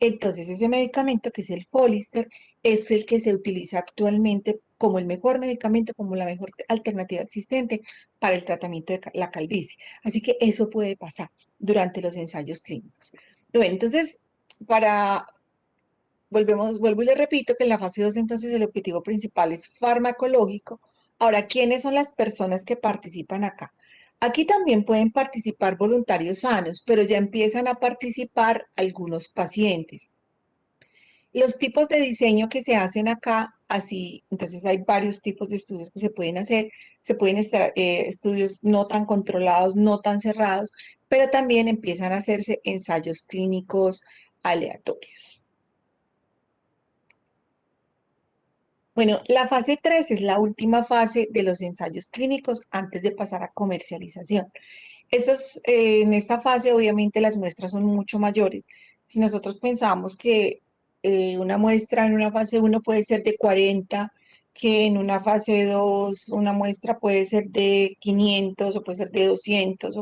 Entonces ese medicamento, que es el Folister, es el que se utiliza actualmente como el mejor medicamento, como la mejor alternativa existente para el tratamiento de la calvicie. Así que eso puede pasar durante los ensayos clínicos. Bueno, entonces, para, vuelvo y le repito que en la fase 2 entonces el objetivo principal es farmacológico. Ahora, ¿quiénes son las personas que participan acá? Aquí también pueden participar voluntarios sanos, pero ya empiezan a participar algunos pacientes. Los tipos de diseño que se hacen acá, así, entonces hay varios tipos de estudios que se pueden hacer, se pueden estar estudios no tan controlados, no tan cerrados, pero también empiezan a hacerse ensayos clínicos aleatorios. Bueno, la fase 3 es la última fase de los ensayos clínicos antes de pasar a comercialización. En esta fase, obviamente, las muestras son mucho mayores. Si nosotros pensamos que una muestra en una fase uno puede ser de 40, que en una fase 2 una muestra puede ser de 500 o puede ser de 200,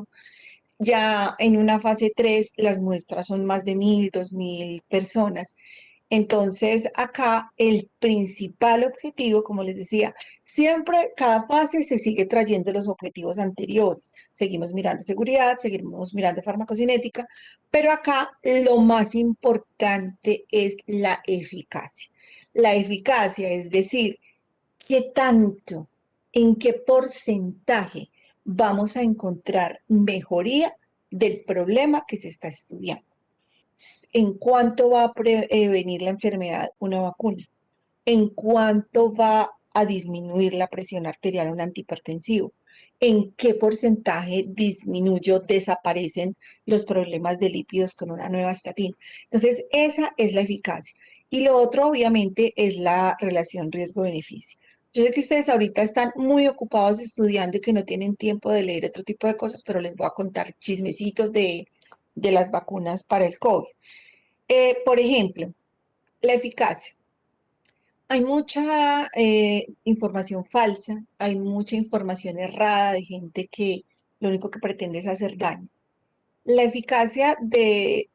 ya en una fase 3 las muestras son más de 1000, 2000 personas. Entonces, acá el principal objetivo, como les decía, siempre cada fase se sigue trayendo los objetivos anteriores. Seguimos mirando seguridad, seguimos mirando farmacocinética, pero acá lo más importante es la eficacia. La eficacia, es decir, qué tanto, en qué porcentaje vamos a encontrar mejoría del problema que se está estudiando. ¿En cuánto va a prevenir la enfermedad una vacuna? ¿En cuánto va a disminuir la presión arterial un antihipertensivo? ¿En qué porcentaje disminuye o desaparecen los problemas de lípidos con una nueva estatina? Entonces, esa es la eficacia. Y lo otro, obviamente, es la relación riesgo-beneficio. Yo sé que ustedes ahorita están muy ocupados estudiando y que no tienen tiempo de leer otro tipo de cosas, pero les voy a contar chismecitos de las vacunas para el COVID. Por ejemplo, la eficacia. Hay mucha información falsa, hay mucha información errada de gente que lo único que pretende es hacer daño. La eficacia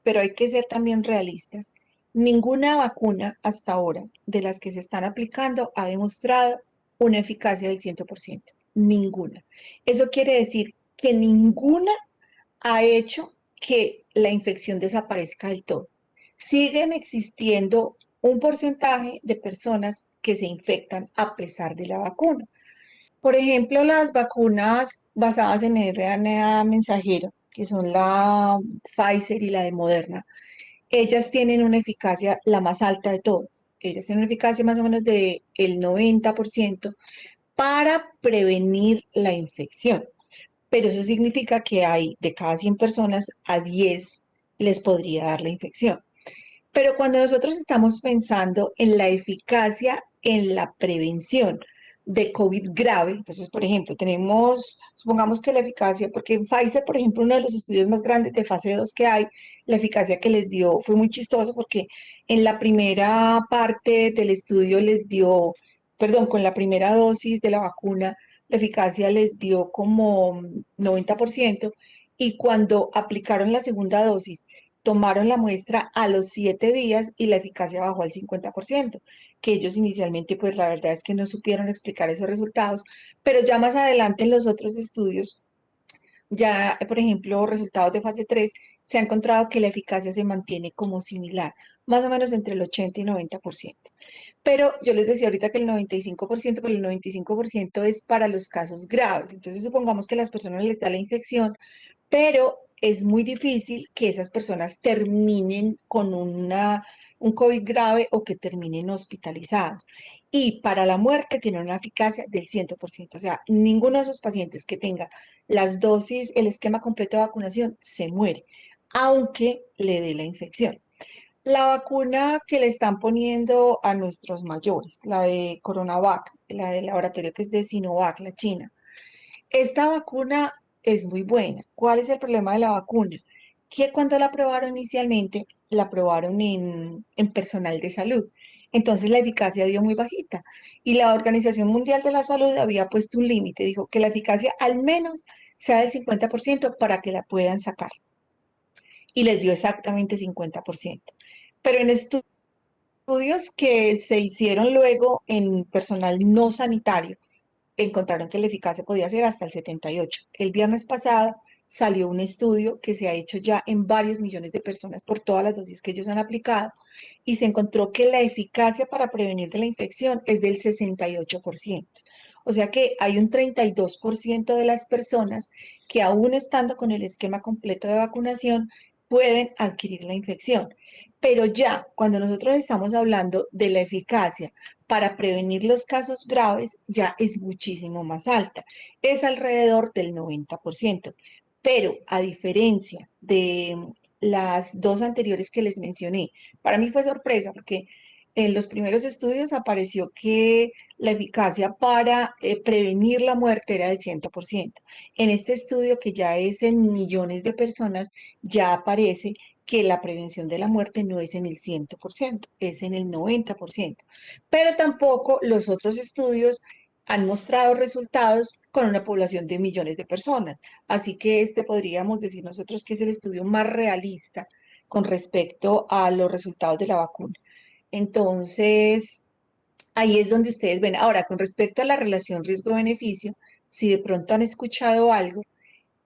pero hay que ser también realistas. Ninguna vacuna hasta ahora de las que se están aplicando ha demostrado una eficacia del 100%. Ninguna. Eso quiere decir que ninguna ha hecho que la infección desaparezca del todo. Siguen existiendo un porcentaje de personas que se infectan a pesar de la vacuna. Por ejemplo, las vacunas basadas en RNA mensajero, que son la Pfizer y la de Moderna, ellas tienen una eficacia la más alta de todas. Ellas tienen una eficacia más o menos del 90% para prevenir la infección, pero eso significa que hay de cada 100 personas a 10 les podría dar la infección. Pero cuando nosotros estamos pensando en la eficacia en la prevención de COVID grave, entonces, por ejemplo, supongamos que la eficacia, porque en Pfizer, por ejemplo, uno de los estudios más grandes de fase 2 que hay, la eficacia que les dio fue muy chistoso porque en la primera parte del estudio les dio, perdón, con la primera dosis de la vacuna, la eficacia les dio como 90% y cuando aplicaron la segunda dosis, tomaron la muestra a los 7 días y la eficacia bajó al 50%, que ellos inicialmente, pues la verdad es que no supieron explicar esos resultados, pero ya más adelante en los otros estudios, ya, por ejemplo, resultados de fase 3, se ha encontrado que la eficacia se mantiene como similar, más o menos entre el 80 y 90%. Pero yo les decía ahorita que el 95%, pero el 95% es para los casos graves. Entonces, supongamos que a las personas les da la infección, pero es muy difícil que esas personas terminen con un COVID grave o que terminen hospitalizados. Y para la muerte tienen una eficacia del 100%. O sea, ninguno de esos pacientes que tenga las dosis, el esquema completo de vacunación, se muere, aunque le dé la infección. La vacuna que le están poniendo a nuestros mayores, la de Coronavac, la del laboratorio que es de Sinovac, la China, esta vacuna es muy buena. ¿Cuál es el problema de la vacuna? Que cuando la probaron inicialmente, la probaron en personal de salud. Entonces la eficacia dio muy bajita. Y la Organización Mundial de la Salud había puesto un límite, dijo que la eficacia al menos sea del 50% para que la puedan sacar. Y les dio exactamente 50%. Pero en estudios que se hicieron luego en personal no sanitario, encontraron que la eficacia podía ser hasta el 78. El viernes pasado salió un estudio que se ha hecho ya en varios millones de personas por todas las dosis que ellos han aplicado y se encontró que la eficacia para prevenir de la infección es del 68%. O sea que hay un 32% de las personas que aún estando con el esquema completo de vacunación pueden adquirir la infección. Pero ya cuando nosotros estamos hablando de la eficacia para prevenir los casos graves ya es muchísimo más alta, es alrededor del 90%. Pero a diferencia de las dos anteriores que les mencioné, para mí fue sorpresa porque En los primeros estudios apareció que la eficacia para prevenir la muerte era del 100%. En este estudio, que ya es en millones de personas, ya aparece que la prevención de la muerte no es en el 100%, es en el 90%. Pero tampoco los otros estudios han mostrado resultados con una población de millones de personas. Así que este podríamos decir nosotros que es el estudio más realista con respecto a los resultados de la vacuna. Entonces, ahí es donde ustedes ven. Ahora, con respecto a la relación riesgo-beneficio, si de pronto han escuchado algo,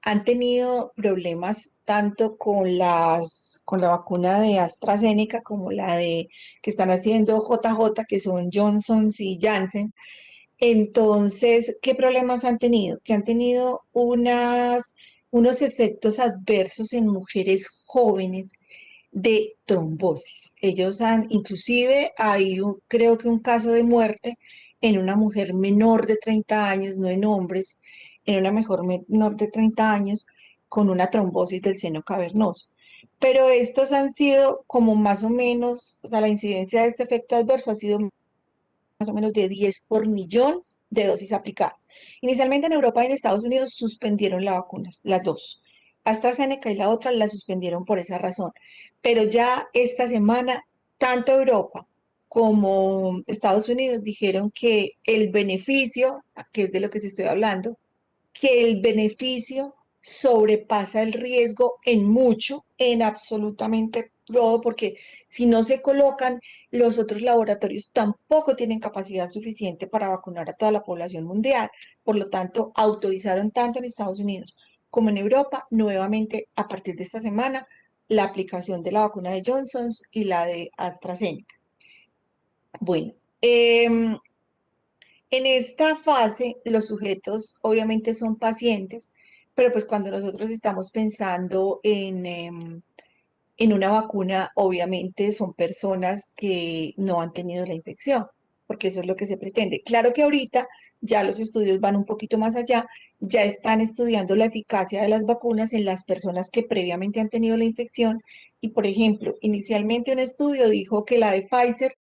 han tenido problemas tanto con con la vacuna de AstraZeneca como la de que están haciendo JJ, que son Johnson y Janssen. Entonces, ¿qué problemas han tenido? Que han tenido unos efectos adversos en mujeres jóvenes de trombosis. Ellos han, inclusive hay creo que un caso de muerte en una mujer menor de 30 años, no en hombres, en una mujer menor de 30 años con una trombosis del seno cavernoso. Pero estos han sido como más o menos, o sea, la incidencia de este efecto adverso ha sido más o menos de 10 por millón de dosis aplicadas. Inicialmente en Europa y en Estados Unidos suspendieron las vacunas, las dos. AstraZeneca y la otra la suspendieron por esa razón. Pero ya esta semana, tanto Europa como Estados Unidos dijeron que el beneficio, que es de lo que se estoy hablando, que el beneficio sobrepasa el riesgo en mucho, en absolutamente todo, porque si no se colocan, los otros laboratorios tampoco tienen capacidad suficiente para vacunar a toda la población mundial. Por lo tanto, autorizaron tanto en Estados Unidos como en Europa, nuevamente a partir de esta semana, la aplicación de la vacuna de Johnson y la de AstraZeneca. Bueno, en esta fase, los sujetos obviamente son pacientes, pero pues cuando nosotros estamos pensando en una vacuna, obviamente son personas que no han tenido la infección, porque eso es lo que se pretende. Claro que ahorita ya los estudios van un poquito más allá, ya están estudiando la eficacia de las vacunas en las personas que previamente han tenido la infección y, por ejemplo, inicialmente un estudio dijo que la de Pfizer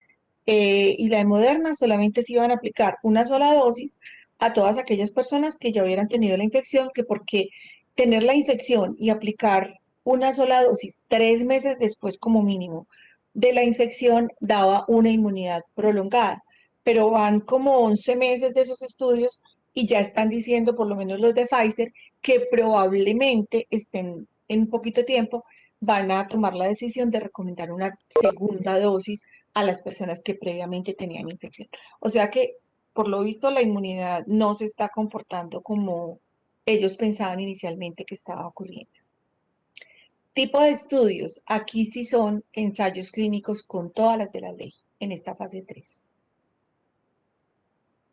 y la de Moderna solamente se iban a aplicar una sola dosis a todas aquellas personas que ya hubieran tenido la infección, que porque tener la infección y aplicar una sola dosis 3 meses después como mínimo de la infección daba una inmunidad prolongada. Pero van como 11 meses de esos estudios y ya están diciendo, por lo menos los de Pfizer, que probablemente estén en un poquito tiempo, van a tomar la decisión de recomendar una segunda dosis a las personas que previamente tenían infección. O sea que, por lo visto, la inmunidad no se está comportando como ellos pensaban inicialmente que estaba ocurriendo. Tipo de estudios. Aquí sí son ensayos clínicos con todas las de la ley en esta fase 3.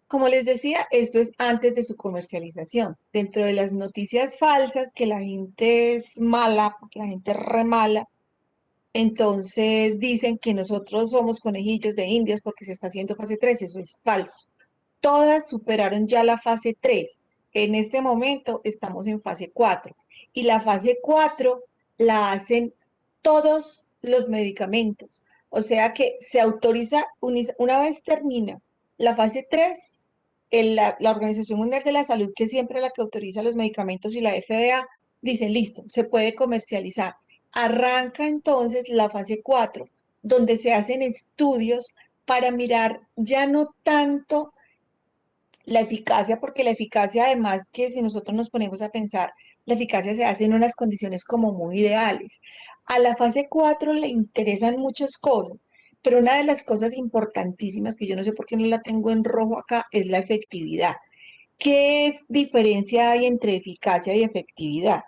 Como les decía, esto es antes de su comercialización. Dentro de las noticias falsas, que la gente es mala, que la gente es re mala, entonces dicen que nosotros somos conejillos de indias porque se está haciendo fase 3. Eso es falso. Todas superaron ya la fase 3. En este momento estamos en fase 4 y la fase 4 la hacen todos los medicamentos. O sea que se autoriza, una vez termina la fase 3, la Organización Mundial de la Salud, que siempre es la que autoriza los medicamentos, y la FDA, dicen, listo, se puede comercializar. Arranca entonces la fase 4, donde se hacen estudios para mirar ya no tanto la eficacia, porque la eficacia, además, que si nosotros nos ponemos a pensar, la eficacia se hace en unas condiciones como muy ideales. A la fase 4 le interesan muchas cosas, pero una de las cosas importantísimas, que yo no sé por qué no la tengo en rojo acá, es la efectividad. ¿Qué es diferencia hay entre eficacia y efectividad?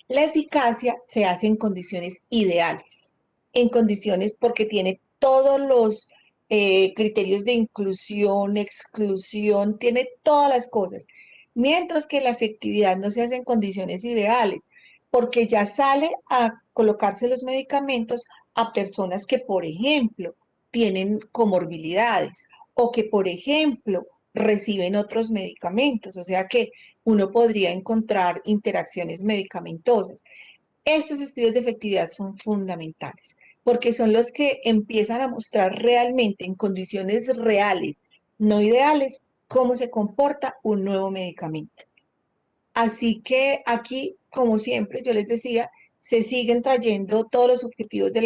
La eficacia se hace en condiciones ideales, en condiciones porque tiene todos los criterios de inclusión, exclusión, tiene todas las cosas. Mientras que la efectividad no se hace en condiciones ideales, porque ya sale a colocarse los medicamentos a personas que, por ejemplo, tienen comorbilidades o que, por ejemplo, reciben otros medicamentos, o sea que uno podría encontrar interacciones medicamentosas. Estos estudios de efectividad son fundamentales. porque son los que empiezan a mostrar realmente en condiciones reales, no ideales, cómo se comporta un nuevo medicamento. Así que aquí, como siempre, yo les decía, se siguen trayendo todos los objetivos de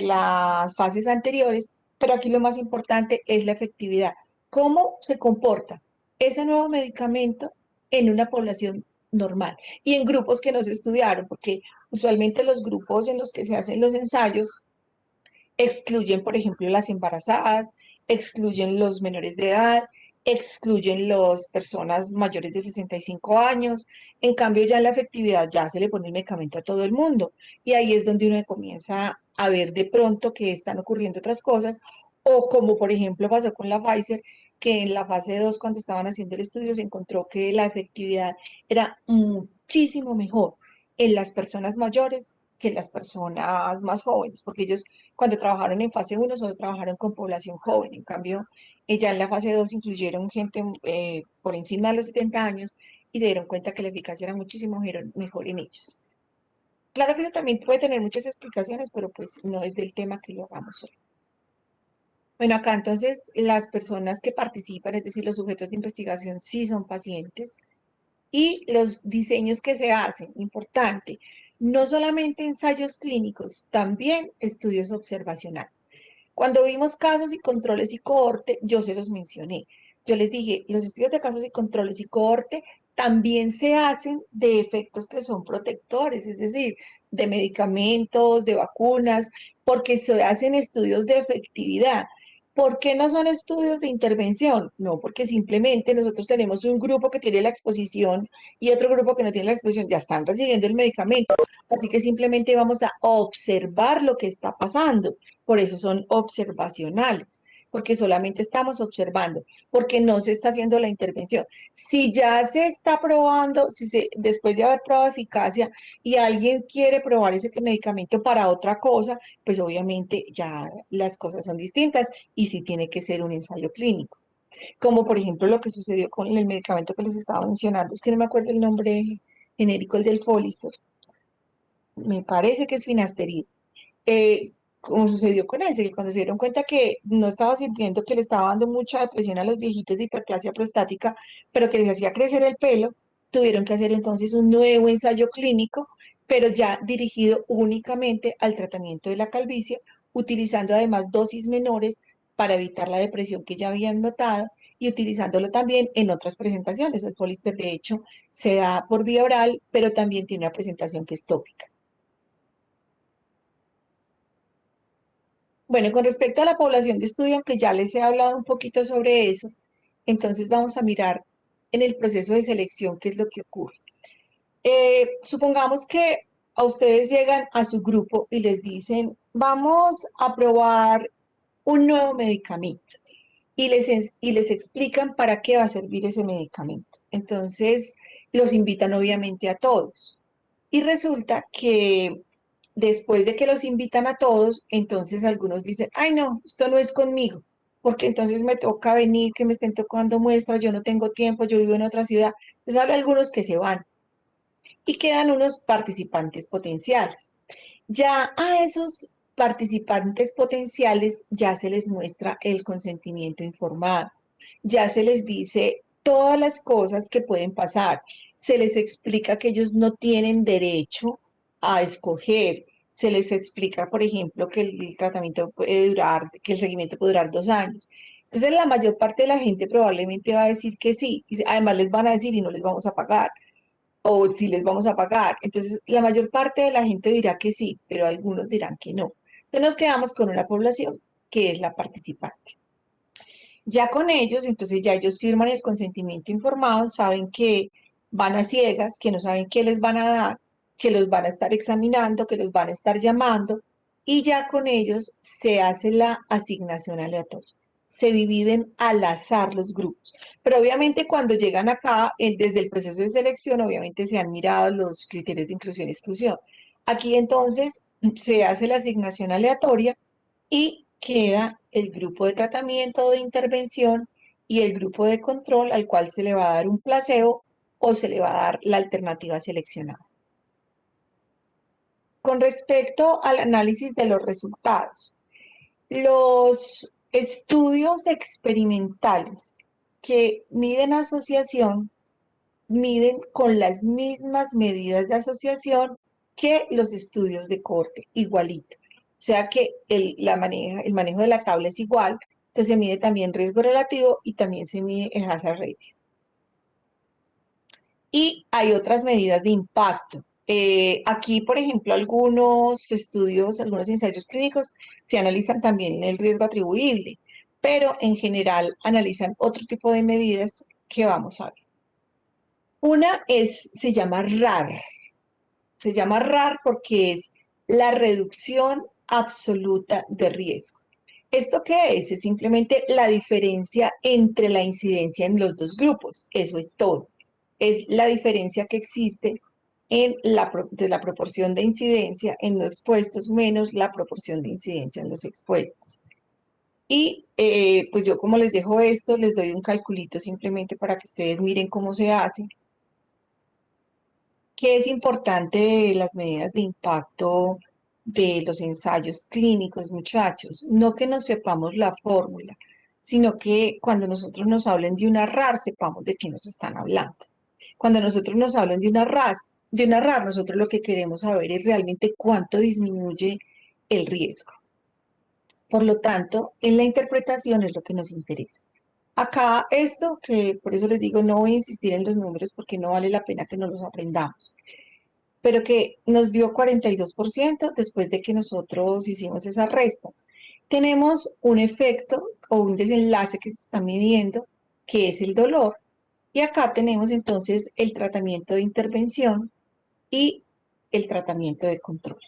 las fases anteriores, pero aquí lo más importante es la efectividad. ¿Cómo se comporta ese nuevo medicamento en una población normal y en grupos que no se estudiaron? Porque usualmente los grupos en los que se hacen los ensayos excluyen, por ejemplo, las embarazadas, excluyen los menores de edad, excluyen las personas mayores de 65 años. En cambio, ya en la efectividad ya se le pone el medicamento a todo el mundo. Y ahí es donde uno comienza a ver de pronto que están ocurriendo otras cosas, o como por ejemplo pasó con la Pfizer, que en la fase 2 cuando estaban haciendo el estudio, se encontró que la efectividad era muchísimo mejor en las personas mayores que en las personas más jóvenes, porque ellos cuando trabajaron en fase 1 solo trabajaron con población joven, en cambio, ya en la fase 2 incluyeron gente por encima de los 70 años y se dieron cuenta que la eficacia era muchísimo mejor en ellos. Claro que eso también puede tener muchas explicaciones, pero pues no es del tema que lo hagamos hoy. Bueno, acá entonces las personas que participan, es decir, los sujetos de investigación, sí son pacientes y los diseños que se hacen, importante, no solamente ensayos clínicos, también estudios observacionales. Cuando vimos casos y controles y cohorte, yo se los mencioné. Yo les dije, los estudios de casos y controles y cohorte también se hacen de efectos que son protectores, es decir, de medicamentos, de vacunas, porque se hacen estudios de efectividad. ¿Por qué no son estudios de intervención? No, porque simplemente nosotros tenemos un grupo que tiene la exposición y otro grupo que no tiene la exposición, ya están recibiendo el medicamento, así que simplemente vamos a observar lo que está pasando. Por eso son observacionales, porque solamente estamos observando, porque no se está haciendo la intervención. Si ya se está probando, después de haber probado eficacia y alguien quiere probar ese medicamento para otra cosa, pues obviamente ya las cosas son distintas y sí tiene que ser un ensayo clínico. Como por ejemplo lo que sucedió con el medicamento que les estaba mencionando, es que no me acuerdo el nombre genérico, el del Folister, me parece que es finasterida. Como sucedió con ese, que cuando se dieron cuenta que no estaba sirviendo, que le estaba dando mucha depresión a los viejitos de hiperplasia prostática, pero que les hacía crecer el pelo, tuvieron que hacer entonces un nuevo ensayo clínico, pero ya dirigido únicamente al tratamiento de la calvicie, utilizando además dosis menores para evitar la depresión que ya habían notado y utilizándolo también en otras presentaciones. El Folister, de hecho, se da por vía oral, pero también tiene una presentación que es tópica. Bueno, con respecto a la población de estudio, aunque ya les he hablado un poquito sobre eso, entonces vamos a mirar en el proceso de selección qué es lo que ocurre. Supongamos que a ustedes llegan a su grupo y les dicen, vamos a probar un nuevo medicamento y les explican para qué va a servir ese medicamento. Entonces, los invitan obviamente a todos. Y resulta que después de que los invitan a todos, entonces algunos dicen, ay no, esto no es conmigo, porque entonces me toca venir, que me estén tocando muestras, yo no tengo tiempo, yo vivo en otra ciudad. Pues habrá algunos que se van y quedan unos participantes potenciales. Ya a esos participantes potenciales ya se les muestra el consentimiento informado, ya se les dice todas las cosas que pueden pasar, se les explica que ellos no tienen derecho a escoger, se les explica, por ejemplo, que el tratamiento puede durar, que el seguimiento puede durar 2 años. Entonces, la mayor parte de la gente probablemente va a decir que sí, y además les van a decir y no les vamos a pagar o si les vamos a pagar. Entonces, la mayor parte de la gente dirá que sí, pero algunos dirán que no. Entonces, nos quedamos con una población que es la participante. Ya con ellos, entonces ya ellos firman el consentimiento informado, saben que van a ciegas, que no saben qué les van a dar, que los van a estar examinando, que los van a estar llamando, y ya con ellos se hace la asignación aleatoria. Se dividen al azar los grupos. Pero obviamente cuando llegan acá, desde el proceso de selección, obviamente se han mirado los criterios de inclusión y exclusión. Aquí entonces se hace la asignación aleatoria y queda el grupo de tratamiento o de intervención y el grupo de control al cual se le va a dar un placebo o se le va a dar la alternativa seleccionada. con respecto al análisis de los resultados, los estudios experimentales que miden asociación miden con las mismas medidas de asociación que los estudios de cohorte, igualito. O sea que el manejo de la tabla es igual, entonces se mide también riesgo relativo y también se mide el hazard ratio. Y hay otras medidas de impacto. Aquí, por ejemplo, algunos estudios, algunos ensayos clínicos se analizan también el riesgo atribuible, pero en general analizan otro tipo de medidas que vamos a ver. Una se llama RAR. Se llama RAR porque es la reducción absoluta de riesgo. ¿Esto qué es? Es simplemente la diferencia entre la incidencia en los dos grupos. Eso es todo. Es la diferencia que existe en de la proporción de incidencia en no expuestos menos la proporción de incidencia en los expuestos. Y pues yo como les dejo esto, les doy un calculito simplemente para que ustedes miren cómo se hace. ¿Qué es importante de las medidas de impacto de los ensayos clínicos, muchachos? No que nos sepamos la fórmula, sino que cuando nosotros nos hablen de una RAR, sepamos de qué nos están hablando. Cuando nosotros nos hablan de una RAR, nosotros lo que queremos saber es realmente cuánto disminuye el riesgo. Por lo tanto, en la interpretación es lo que nos interesa. Acá esto, que por eso les digo, no voy a insistir en los números porque no vale la pena que no los aprendamos, pero que nos dio 42% después de que nosotros hicimos esas restas. Tenemos un efecto o un desenlace que se está midiendo, que es el dolor, y acá tenemos entonces el tratamiento de intervención y el tratamiento de control.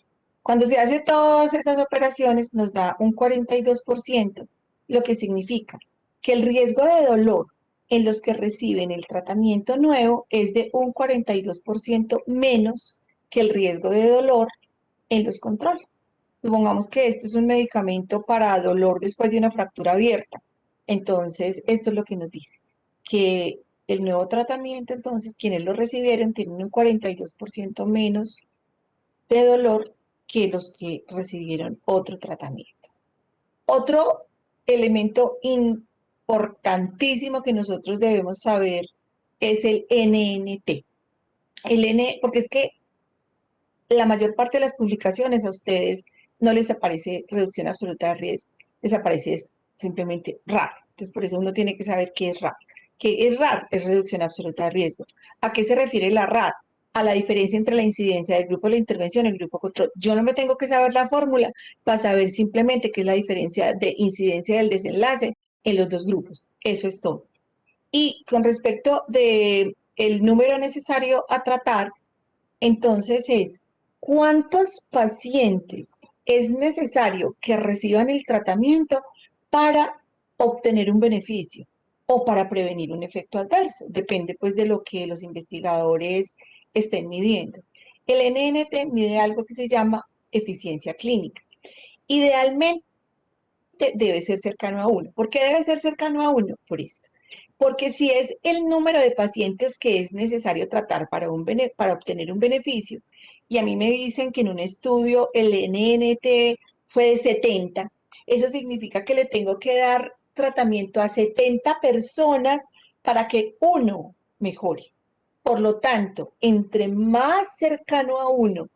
Cuando se hace todas esas operaciones nos da un 42%, lo que significa que el riesgo de dolor en los que reciben el tratamiento nuevo es de un 42% menos que el riesgo de dolor en los controles. Supongamos que esto es un medicamento para dolor después de una fractura abierta. Entonces, esto es lo que nos dice, que el nuevo tratamiento, entonces, quienes lo recibieron tienen un 42% menos de dolor que los que recibieron otro tratamiento. Otro elemento importantísimo que nosotros debemos saber es el NNT. Porque es que la mayor parte de las publicaciones a ustedes no les aparece reducción absoluta de riesgo, les aparece simplemente RAR. Entonces, por eso uno tiene que saber qué es RAR. ¿Qué es RAR? Es reducción absoluta de riesgo. ¿A qué se refiere la RAR? A la diferencia entre la incidencia del grupo de la intervención y el grupo control. Yo no me tengo que saber la fórmula para saber simplemente qué es la diferencia de incidencia del desenlace en los dos grupos. Eso es todo. Y con respecto de el número necesario a tratar, entonces ¿cuántos pacientes es necesario que reciban el tratamiento para obtener un beneficio o para prevenir un efecto adverso? Depende pues de lo que los investigadores estén midiendo. El NNT mide algo que se llama eficiencia clínica. Idealmente debe ser cercano a 1. ¿Por qué debe ser cercano a 1? Por esto. Porque si es el número de pacientes que es necesario tratar para obtener un beneficio, y a mí me dicen que en un estudio el NNT fue de 70, eso significa que le tengo que dar tratamiento a 70 personas para que uno mejore. Por lo tanto, entre más cercano a 1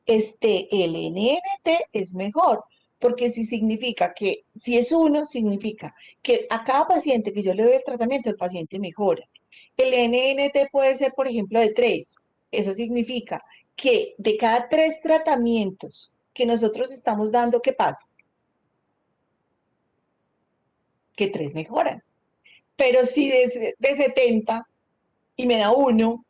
esté el NNT, es mejor. Porque si significa que, si es 1, significa que a cada paciente que yo le doy el tratamiento, el paciente mejora. El NNT puede ser, por ejemplo, de 3. Eso significa que de cada 3 tratamientos que nosotros estamos dando, ¿qué pasa? Que 3 mejoran. Pero si de 70 y me da 1,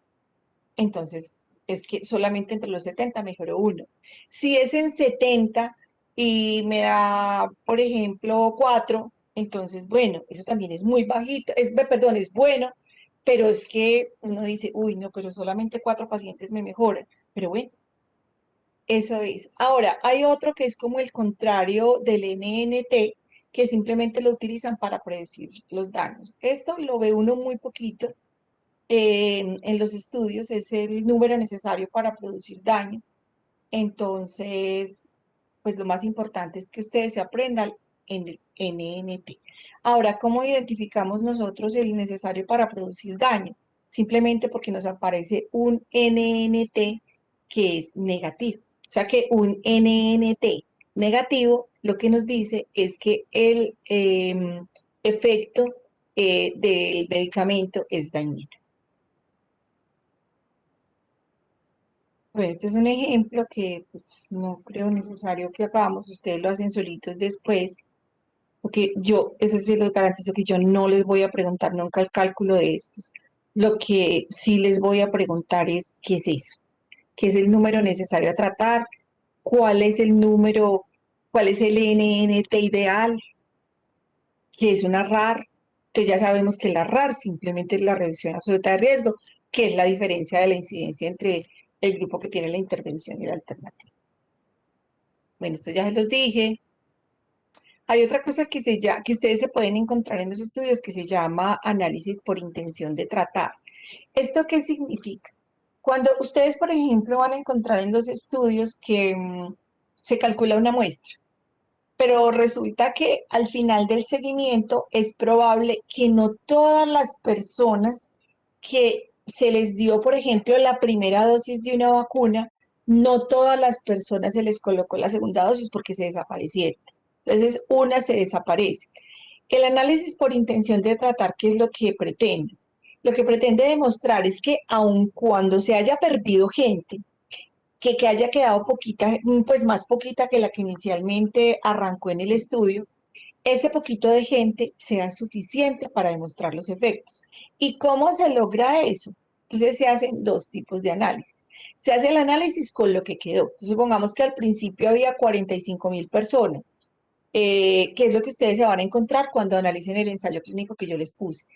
entonces es que solamente entre los 70 mejoró 1. Si es en 70 y me da, por ejemplo, 4, entonces, bueno, eso también es muy bajito, perdón, es bueno, pero es que uno dice, uy, no, pero solamente 4 pacientes me mejoran. Pero bueno, eso es. Ahora, hay otro que es como el contrario del NNT, que simplemente lo utilizan para predecir los daños. Esto lo ve uno muy poquito en los estudios, es el número necesario para producir daño. Entonces, pues lo más importante es que ustedes se aprendan en el NNT. Ahora, ¿cómo identificamos nosotros el necesario para producir daño? Simplemente porque nos aparece un NNT que es negativo. O sea que un NNT negativo lo que nos dice es que el efecto del medicamento es dañino. Bueno, este es un ejemplo que pues, no creo necesario que hagamos, ustedes lo hacen solitos después, porque yo, eso sí les garantizo que yo no les voy a preguntar nunca el cálculo de estos. Lo que sí les voy a preguntar es qué es eso, qué es el número necesario a tratar, cuál es el número, cuál es el NNT ideal, qué es una RAR. Entonces ya sabemos que la RAR simplemente es la reducción absoluta de riesgo, que es la diferencia de la incidencia entre el grupo que tiene la intervención y la alternativa. Bueno, esto ya se los dije. Hay otra cosa que ustedes se pueden encontrar en los estudios que se llama análisis por intención de tratar. ¿Esto qué significa? Cuando ustedes, por ejemplo, van a encontrar en los estudios que se calcula una muestra, pero resulta que al final del seguimiento es probable que no todas las personas que se les dio, por ejemplo, la primera dosis de una vacuna, no todas las personas se les colocó la segunda dosis porque se desaparecieron. Entonces, una se desaparece. El análisis por intención de tratar, ¿qué es lo que pretende? Lo que pretende demostrar es que aun cuando se haya perdido gente, que haya quedado poquita, pues más poquita que la que inicialmente arrancó en el estudio, ese poquito de gente sea suficiente para demostrar los efectos. ¿Y cómo se logra eso? Entonces se hacen dos tipos de análisis. Se hace el análisis con lo que quedó. Entonces, supongamos que al principio había 45.000 personas, que es lo que ustedes se van a encontrar cuando analicen el ensayo clínico que yo les puse.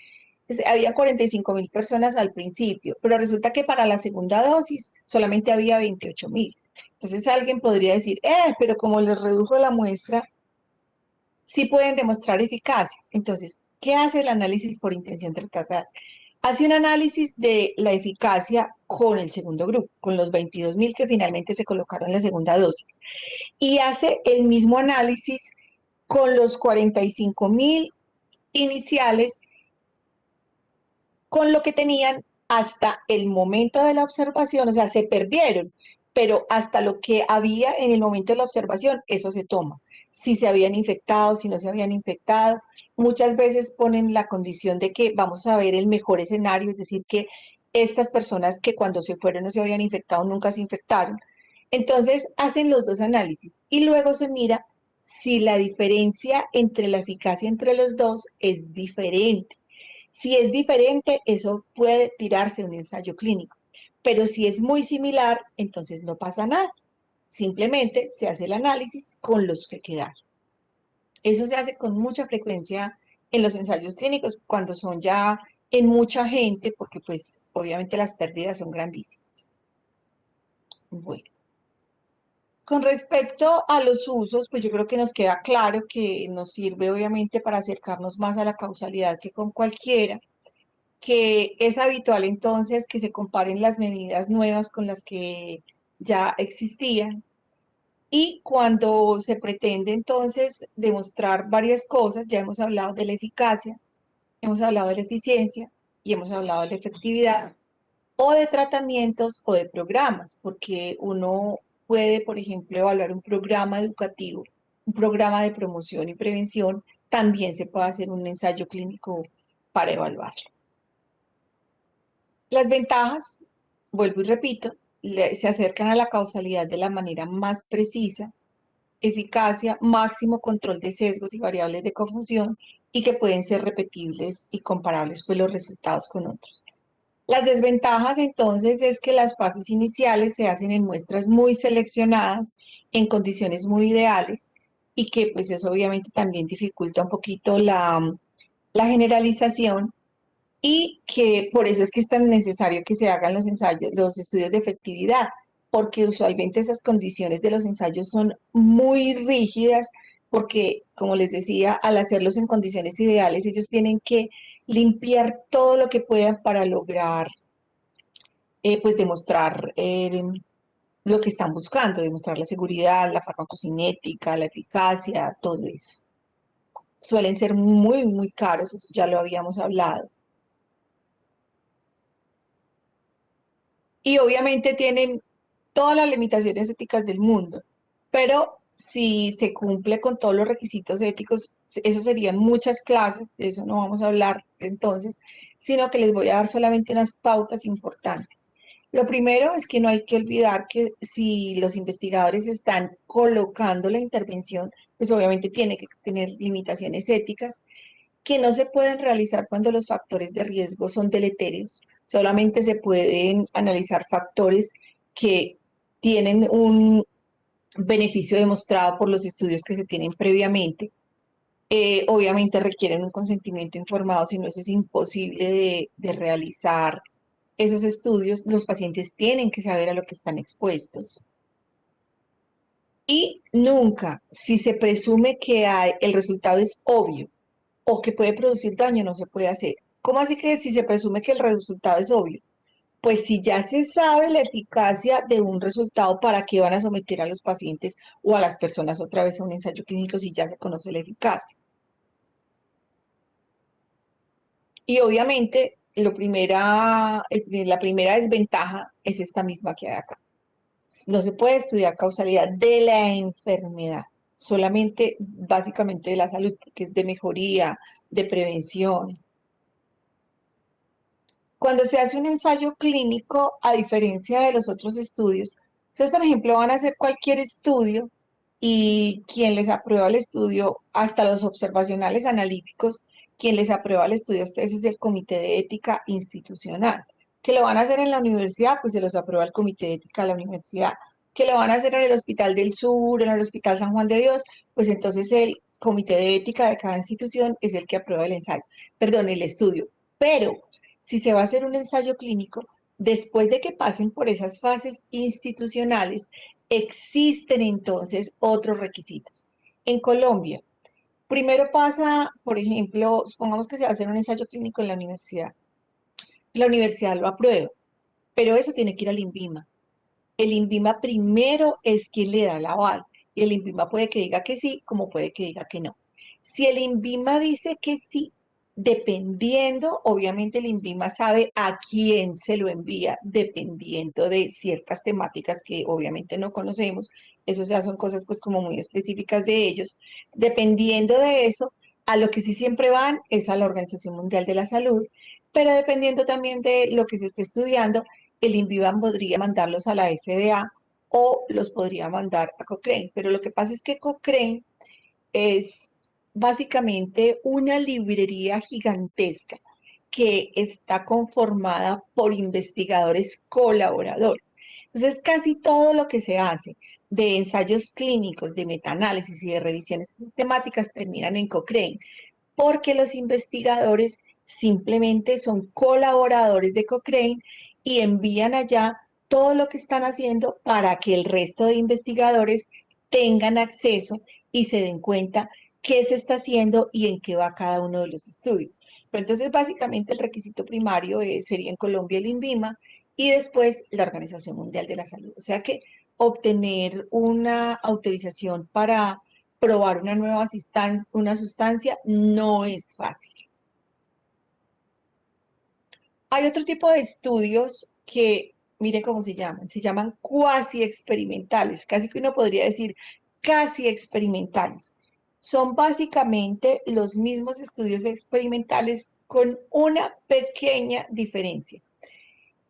Había 45.000 personas al principio, pero resulta que para la segunda dosis solamente había 28.000. Entonces alguien podría decir, pero como les redujo la muestra, sí pueden demostrar eficacia. Entonces, ¿qué hace el análisis por intención de tratar? Hace un análisis de la eficacia con el segundo grupo, con los 22.000 que finalmente se colocaron en la segunda dosis. Y hace el mismo análisis con los 45.000 iniciales, con lo que tenían hasta el momento de la observación, o sea, se perdieron, pero hasta lo que había en el momento de la observación, eso se toma. Si se habían infectado, si no se habían infectado. Muchas veces ponen la condición de que vamos a ver el mejor escenario, es decir, que estas personas que cuando se fueron no se habían infectado, nunca se infectaron. Entonces hacen los dos análisis y luego se mira si la diferencia entre la eficacia entre los dos es diferente. Si es diferente, eso puede tirarse un ensayo clínico, pero si es muy similar, entonces no pasa nada. Simplemente se hace el análisis con los que quedan. Eso se hace con mucha frecuencia en los ensayos clínicos cuando son ya en mucha gente, porque pues obviamente las pérdidas son grandísimas. Bueno, con respecto a los usos, pues yo creo que nos queda claro que nos sirve obviamente para acercarnos más a la causalidad que con cualquiera, que es habitual entonces que se comparen las medidas nuevas con las que ya existían. Y cuando se pretende entonces demostrar varias cosas, ya hemos hablado de la eficacia, hemos hablado de la eficiencia y hemos hablado de la efectividad, o de tratamientos o de programas, porque uno puede, por ejemplo, evaluar un programa educativo, un programa de promoción y prevención, también se puede hacer un ensayo clínico para evaluarlo. Las ventajas, vuelvo y repito, se acercan a la causalidad de la manera más precisa, eficacia, máximo control de sesgos y variables de confusión y que pueden ser repetibles y comparables pues los resultados con otros. Las desventajas entonces es que las fases iniciales se hacen en muestras muy seleccionadas, en condiciones muy ideales y que pues eso obviamente también dificulta un poquito la generalización y que por eso es que es tan necesario que se hagan los ensayos, los estudios de efectividad, porque usualmente esas condiciones de los ensayos son muy rígidas, porque, como les decía, al hacerlos en condiciones ideales, ellos tienen que limpiar todo lo que puedan para lograr, pues, demostrar lo que están buscando, demostrar la seguridad, la farmacocinética, la eficacia, todo eso. Suelen ser muy, muy caros, eso ya lo habíamos hablado. Y obviamente tienen todas las limitaciones éticas del mundo, pero si se cumple con todos los requisitos éticos, eso serían muchas clases, de eso no vamos a hablar entonces, sino que les voy a dar solamente unas pautas importantes. Lo primero es que no hay que olvidar que si los investigadores están colocando la intervención, pues obviamente tiene que tener limitaciones éticas que no se pueden realizar cuando los factores de riesgo son deleterios. Solamente se pueden analizar factores que tienen un beneficio demostrado por los estudios que se tienen previamente. Obviamente requieren un consentimiento informado, si no eso es imposible de realizar esos estudios. Los pacientes tienen que saber a lo que están expuestos. Y nunca, si se presume que el resultado es obvio o que puede producir daño, no se puede hacer. ¿Cómo así que si se presume que el resultado es obvio? Pues si ya se sabe la eficacia de un resultado, ¿para qué van a someter a los pacientes o a las personas otra vez a un ensayo clínico si ya se conoce la eficacia? Y obviamente la primera desventaja es esta misma que hay acá. No se puede estudiar causalidad de la enfermedad, solamente básicamente de la salud, porque es de mejoría, de prevención. Cuando se hace un ensayo clínico, a diferencia de los otros estudios, ustedes, por ejemplo, van a hacer cualquier estudio y quien les aprueba el estudio, hasta los observacionales analíticos, quien les aprueba el estudio a ustedes es el Comité de Ética Institucional. Que lo van a hacer en la universidad, pues se los aprueba el Comité de Ética de la universidad. Que lo van a hacer en el Hospital del Sur, en el Hospital San Juan de Dios, pues entonces el Comité de Ética de cada institución es el que aprueba el ensayo, perdón, el estudio. Pero si se va a hacer un ensayo clínico, después de que pasen por esas fases institucionales, existen entonces otros requisitos. En Colombia, primero pasa, por ejemplo, supongamos que se va a hacer un ensayo clínico en la universidad lo aprueba, pero eso tiene que ir al INVIMA. El INVIMA primero es quien le da el aval, y el INVIMA puede que diga que sí, como puede que diga que no. Si el INVIMA dice que sí, dependiendo, obviamente el INVIMA sabe a quién se lo envía, dependiendo de ciertas temáticas que obviamente no conocemos, eso ya son cosas pues como muy específicas de ellos. Dependiendo de eso, a lo que sí siempre van es a la Organización Mundial de la Salud, pero dependiendo también de lo que se esté estudiando, el INVIMA podría mandarlos a la FDA o los podría mandar a Cochrane. Pero lo que pasa es que Cochrane es básicamente una librería gigantesca que está conformada por investigadores colaboradores. Entonces, casi todo lo que se hace de ensayos clínicos, de metaanálisis y de revisiones sistemáticas terminan en Cochrane, porque los investigadores simplemente son colaboradores de Cochrane y envían allá todo lo que están haciendo para que el resto de investigadores tengan acceso y se den cuenta qué se está haciendo y en qué va cada uno de los estudios. Pero entonces, básicamente, el requisito primario sería en Colombia el INVIMA y después la Organización Mundial de la Salud. O sea que obtener una autorización para probar una sustancia no es fácil. Hay otro tipo de estudios que, mire cómo se llaman cuasi experimentales, casi que uno podría decir casi experimentales. Son básicamente los mismos estudios experimentales con una pequeña diferencia.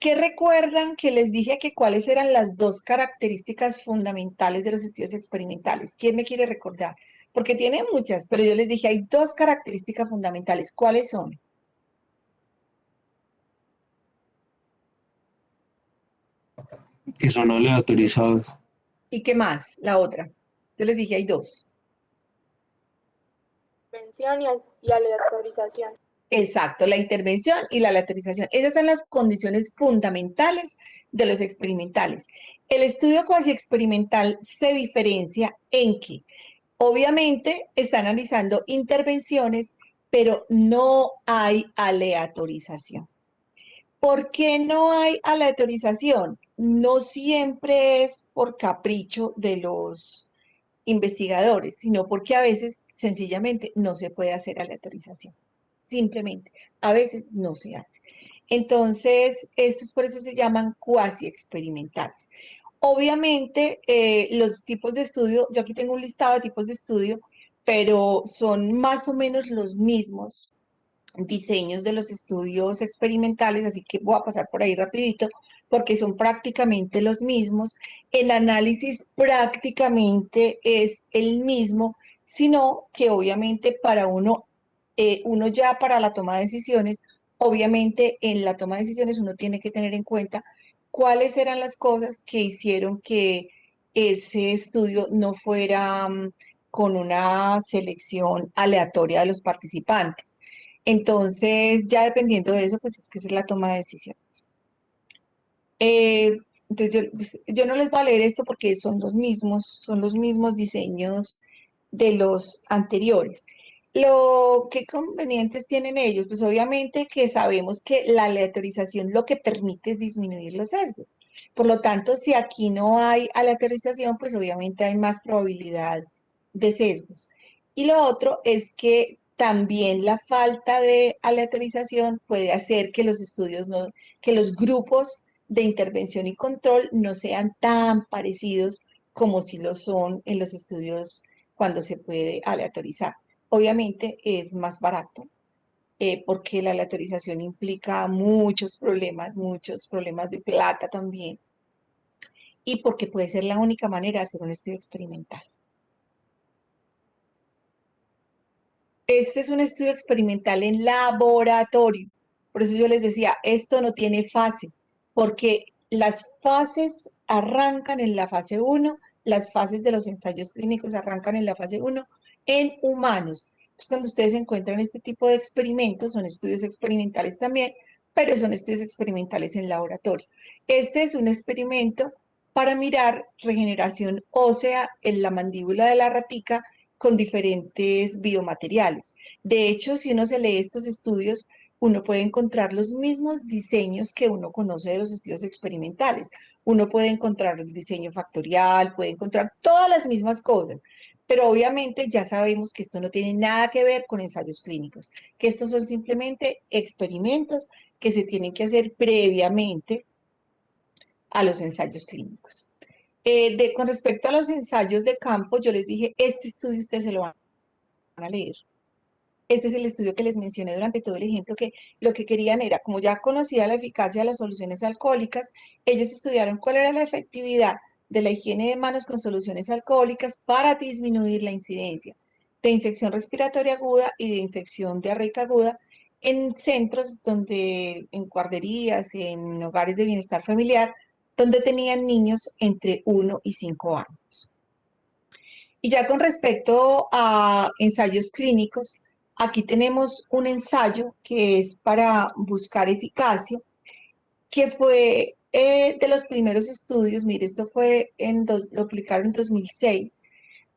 ¿Qué recuerdan que les dije que cuáles eran las dos características fundamentales de los estudios experimentales? ¿Quién me quiere recordar? Porque tiene muchas, pero yo les dije hay dos características fundamentales. ¿Cuáles son? Que son aleatorizados. ¿Y qué más? La otra. Yo les dije hay dos. Prevención y aleatorización. Exacto, la intervención y la lateralización. Esas son las condiciones fundamentales de los experimentales. El estudio cuasi experimental se diferencia en que obviamente está analizando intervenciones, pero no hay aleatorización. ¿Por qué no hay aleatorización? No siempre es por capricho de los investigadores, sino porque a veces sencillamente no se puede hacer aleatorización. Simplemente, a veces no se hace. Entonces, estos por eso se llaman cuasi experimentales. Obviamente, los tipos de estudio, yo aquí tengo un listado de tipos de estudio, pero son más o menos los mismos diseños de los estudios experimentales, así que voy a pasar por ahí rapidito porque son prácticamente los mismos. El análisis prácticamente es el mismo, sino que obviamente para uno ya para la toma de decisiones, obviamente en la toma de decisiones uno tiene que tener en cuenta cuáles eran las cosas que hicieron que ese estudio no fuera con una selección aleatoria de los participantes. Entonces, ya dependiendo de eso, pues es que esa es la toma de decisiones. Eh, entonces, yo no les voy a leer esto porque son los mismos diseños de los anteriores. ¿Qué convenientes tienen ellos? Pues obviamente que sabemos que la aleatorización lo que permite es disminuir los sesgos. Por lo tanto, si aquí no hay aleatorización, pues obviamente hay más probabilidad de sesgos. Y lo otro es que también la falta de aleatorización puede hacer que los estudios no, que los grupos de intervención y control no sean tan parecidos como si lo son en los estudios cuando se puede aleatorizar. Obviamente es más barato porque la aleatorización implica muchos problemas de plata también, y porque puede ser la única manera de hacer un estudio experimental. Este es un estudio experimental en laboratorio. Por eso yo les decía, esto no tiene fase, porque las fases arrancan en la fase uno, las fases de los ensayos clínicos arrancan en la fase uno en humanos. Entonces, cuando ustedes encuentran este tipo de experimentos, son estudios experimentales también, pero son estudios experimentales en laboratorio. Este es un experimento para mirar regeneración ósea en la mandíbula de la ratica con diferentes biomateriales. De hecho, si uno se lee estos estudios, uno puede encontrar los mismos diseños que uno conoce de los estudios experimentales. Uno puede encontrar el diseño factorial, puede encontrar todas las mismas cosas, pero obviamente ya sabemos que esto no tiene nada que ver con ensayos clínicos, que estos son simplemente experimentos que se tienen que hacer previamente a los ensayos clínicos. Con respecto a los ensayos de campo, yo les dije, este estudio ustedes se lo van a leer. Este es el estudio que les mencioné durante todo el ejemplo, que lo que querían era, como ya conocía la eficacia de las soluciones alcohólicas, ellos estudiaron cuál era la efectividad de la higiene de manos con soluciones alcohólicas para disminuir la incidencia de infección respiratoria aguda y de infección diarreica aguda en centros donde, en guarderías, en hogares de bienestar familiar, donde tenían niños entre 1 y 5 años. Y ya con respecto a ensayos clínicos, aquí tenemos un ensayo que es para buscar eficacia, que fue de los primeros estudios, mire, esto lo publicaron en 2006,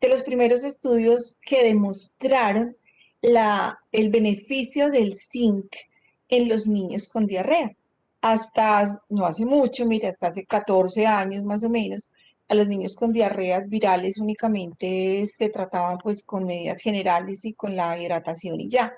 de los primeros estudios que demostraron el beneficio del zinc en los niños con diarrea. Hasta no hace mucho, mire, hasta hace 14 años más o menos, a los niños con diarreas virales únicamente se trataban pues con medidas generales y con la hidratación y ya.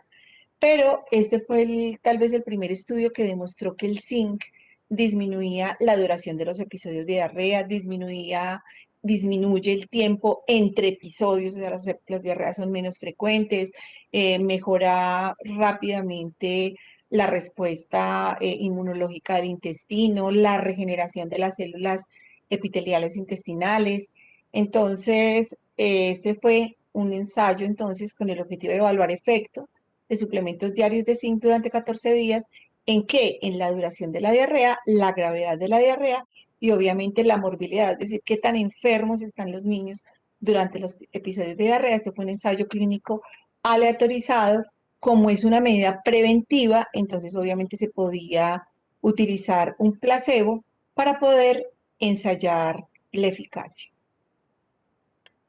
Pero este fue tal vez el primer estudio que demostró que el zinc disminuía la duración de los episodios de diarrea, disminuye el tiempo entre episodios, o sea, las diarreas son menos frecuentes, mejora rápidamente la respuesta inmunológica del intestino, la regeneración de las células epiteliales intestinales. Entonces, este fue un ensayo entonces con el objetivo de evaluar efecto de suplementos diarios de zinc durante 14 días. ¿En qué? En la duración de la diarrea, la gravedad de la diarrea y obviamente la morbilidad, es decir, qué tan enfermos están los niños durante los episodios de diarrea. Este fue un ensayo clínico aleatorizado. Como es una medida preventiva, entonces obviamente se podía utilizar un placebo para poder ensayar la eficacia.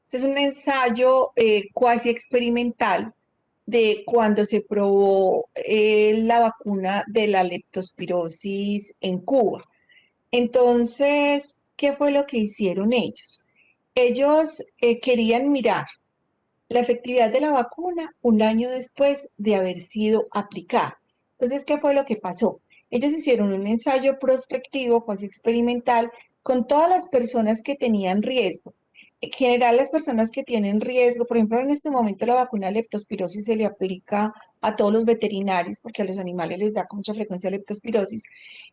Este es un ensayo cuasi experimental de cuando se probó la vacuna de la leptospirosis en Cuba. Entonces, ¿qué fue lo que hicieron ellos? Ellos querían mirar la efectividad de la vacuna un año después de haber sido aplicada. Entonces, ¿qué fue lo que pasó? Ellos hicieron un ensayo prospectivo, cuasi experimental, con todas las personas que tenían riesgo. En general, las personas que tienen riesgo, por ejemplo, en este momento la vacuna leptospirosis se le aplica a todos los veterinarios, porque a los animales les da con mucha frecuencia leptospirosis,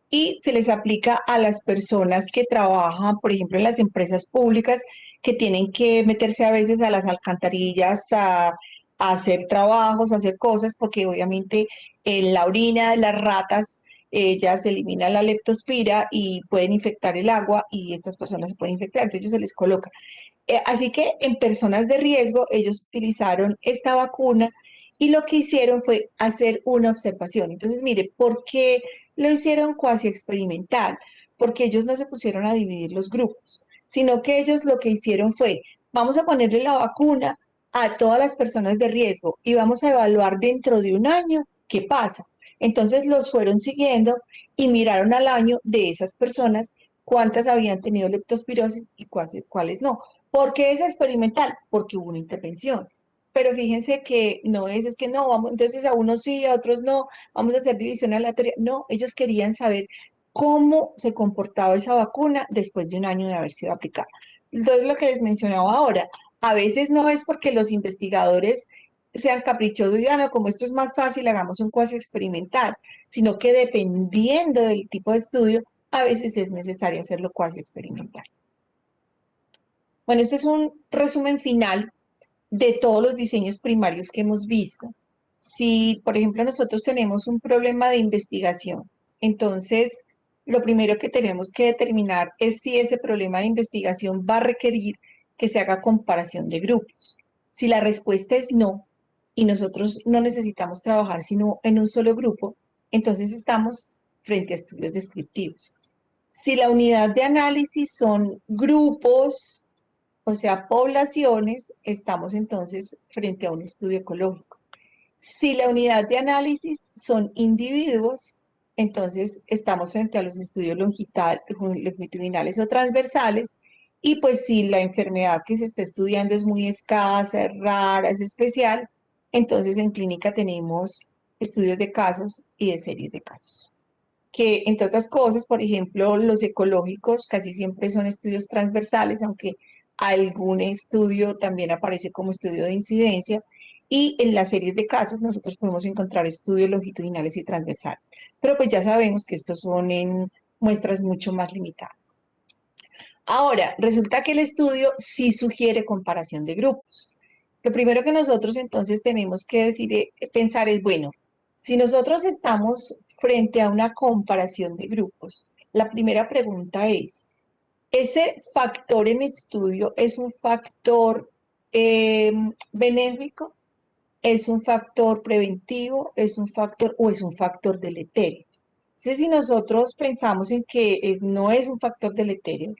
y se les aplica a las personas que trabajan, por ejemplo, en las empresas públicas, que tienen que meterse a veces a las alcantarillas a hacer trabajos, a hacer cosas, porque obviamente en la orina de las ratas ya se elimina la leptospira y pueden infectar el agua y estas personas se pueden infectar, entonces ellos se les coloca. Así que en personas de riesgo, ellos utilizaron esta vacuna y lo que hicieron fue hacer una observación. Entonces, mire, ¿por qué lo hicieron cuasi experimental? Porque ellos no se pusieron a dividir los grupos, sino que ellos lo que hicieron fue, vamos a ponerle la vacuna a todas las personas de riesgo y vamos a evaluar dentro de un año qué pasa. Entonces los fueron siguiendo y miraron al año de esas personas cuántas habían tenido leptospirosis y cuáles no. ¿Por qué es experimental? Porque hubo una intervención. Pero fíjense que no es que no, vamos, entonces a unos sí, a otros no, vamos a hacer división aleatoria. No, ellos querían saber cómo se comportaba esa vacuna después de un año de haber sido aplicada. Entonces, lo que les mencionaba ahora, a veces no es porque los investigadores sean caprichosos y digan, no, como esto es más fácil, hagamos un cuasi experimental, sino que dependiendo del tipo de estudio, a veces es necesario hacerlo cuasi experimental. Bueno, este es un resumen final de todos los diseños primarios que hemos visto. Si, por ejemplo, nosotros tenemos un problema de investigación, entonces lo primero que tenemos que determinar es si ese problema de investigación va a requerir que se haga comparación de grupos. Si la respuesta es no, y nosotros no necesitamos trabajar sino en un solo grupo, entonces estamos frente a estudios descriptivos. Si la unidad de análisis son grupos, o sea, poblaciones, estamos entonces frente a un estudio ecológico. Si la unidad de análisis son individuos, entonces estamos frente a los estudios longitudinales o transversales. Y pues si la enfermedad que se está estudiando es muy escasa, es rara, es especial, entonces en clínica tenemos estudios de casos y de series de casos. Que entre otras cosas, por ejemplo, los ecológicos casi siempre son estudios transversales, aunque algún estudio también aparece como estudio de incidencia, y en las series de casos nosotros podemos encontrar estudios longitudinales y transversales, pero pues ya sabemos que estos son en muestras mucho más limitadas. Ahora, resulta que el estudio sí sugiere comparación de grupos. Lo primero que nosotros entonces tenemos que decir, pensar es, bueno, si nosotros estamos frente a una comparación de grupos, la primera pregunta es, ¿ese factor en estudio es un factor benéfico? ¿Es un factor preventivo? ¿Es un factor o es un factor deleterio? Entonces, si nosotros pensamos en que no es un factor deleterio,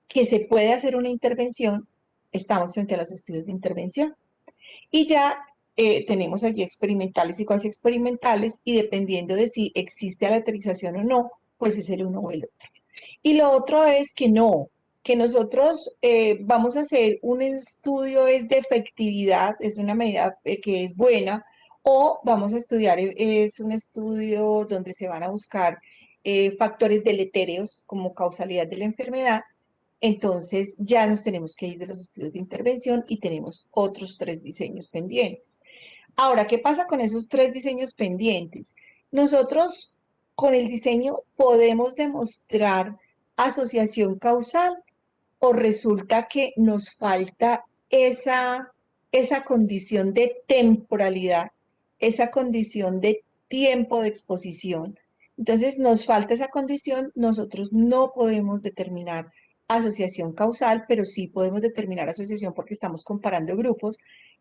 que se puede hacer una intervención, estamos frente a los estudios de intervención. Y ya tenemos allí experimentales y cuasi experimentales y dependiendo de si existe aleatorización o no, pues es el uno o el otro. Y lo otro es que no, que nosotros vamos a hacer un estudio es de efectividad, es una medida que es buena, o vamos a estudiar, es un estudio donde se van a buscar factores deletéreos como causalidad de la enfermedad. Entonces ya nos tenemos que ir de los estudios de intervención y tenemos otros 3 diseños pendientes. Ahora, ¿qué pasa con esos 3 diseños pendientes? Nosotros con el diseño podemos demostrar asociación causal o resulta que nos falta esa condición de temporalidad, esa condición de tiempo de exposición. Entonces, nos falta esa condición, nosotros no podemos determinar asociación causal, pero sí podemos determinar asociación porque estamos comparando grupos.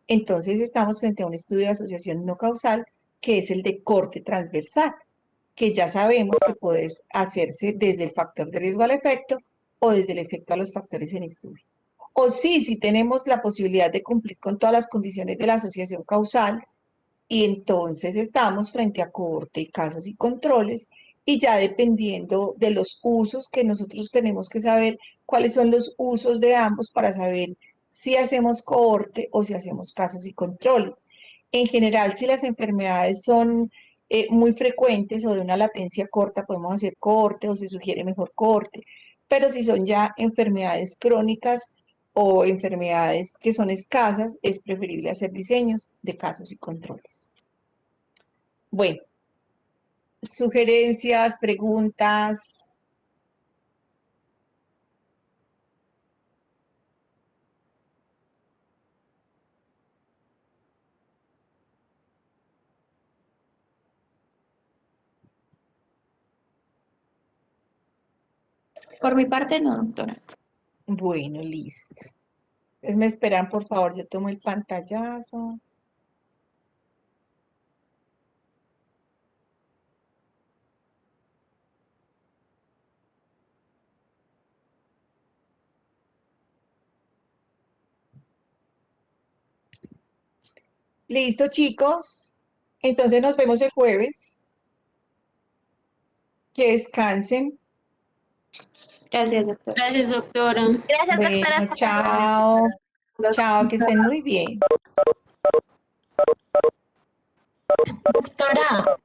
Entonces, estamos frente a un estudio de asociación no causal, que es el de corte transversal, que ya sabemos que puede hacerse desde el factor de riesgo al efecto o desde el efecto a los factores en estudio. O sí, si tenemos la posibilidad de cumplir con todas las condiciones de la asociación causal, Y entonces estamos frente a cohorte y casos y controles, y ya dependiendo de los usos que nosotros tenemos que saber cuáles son los usos de ambos para saber si hacemos cohorte o si hacemos casos y controles. En general, si las enfermedades son muy frecuentes o de una latencia corta, podemos hacer cohorte o se sugiere mejor cohorte. Pero si son ya enfermedades crónicas o enfermedades que son escasas, es preferible hacer diseños de casos y controles. Bueno, sugerencias, preguntas. Por mi parte, no, doctora. Bueno, listo. Entonces me esperan, por favor, yo tomo el pantallazo. Listo, chicos. Entonces nos vemos el jueves. Que descansen. Gracias, doctora. Gracias, doctora. Gracias, doctora. Bueno, Hasta chao. Chao, que estén muy bien. Doctora,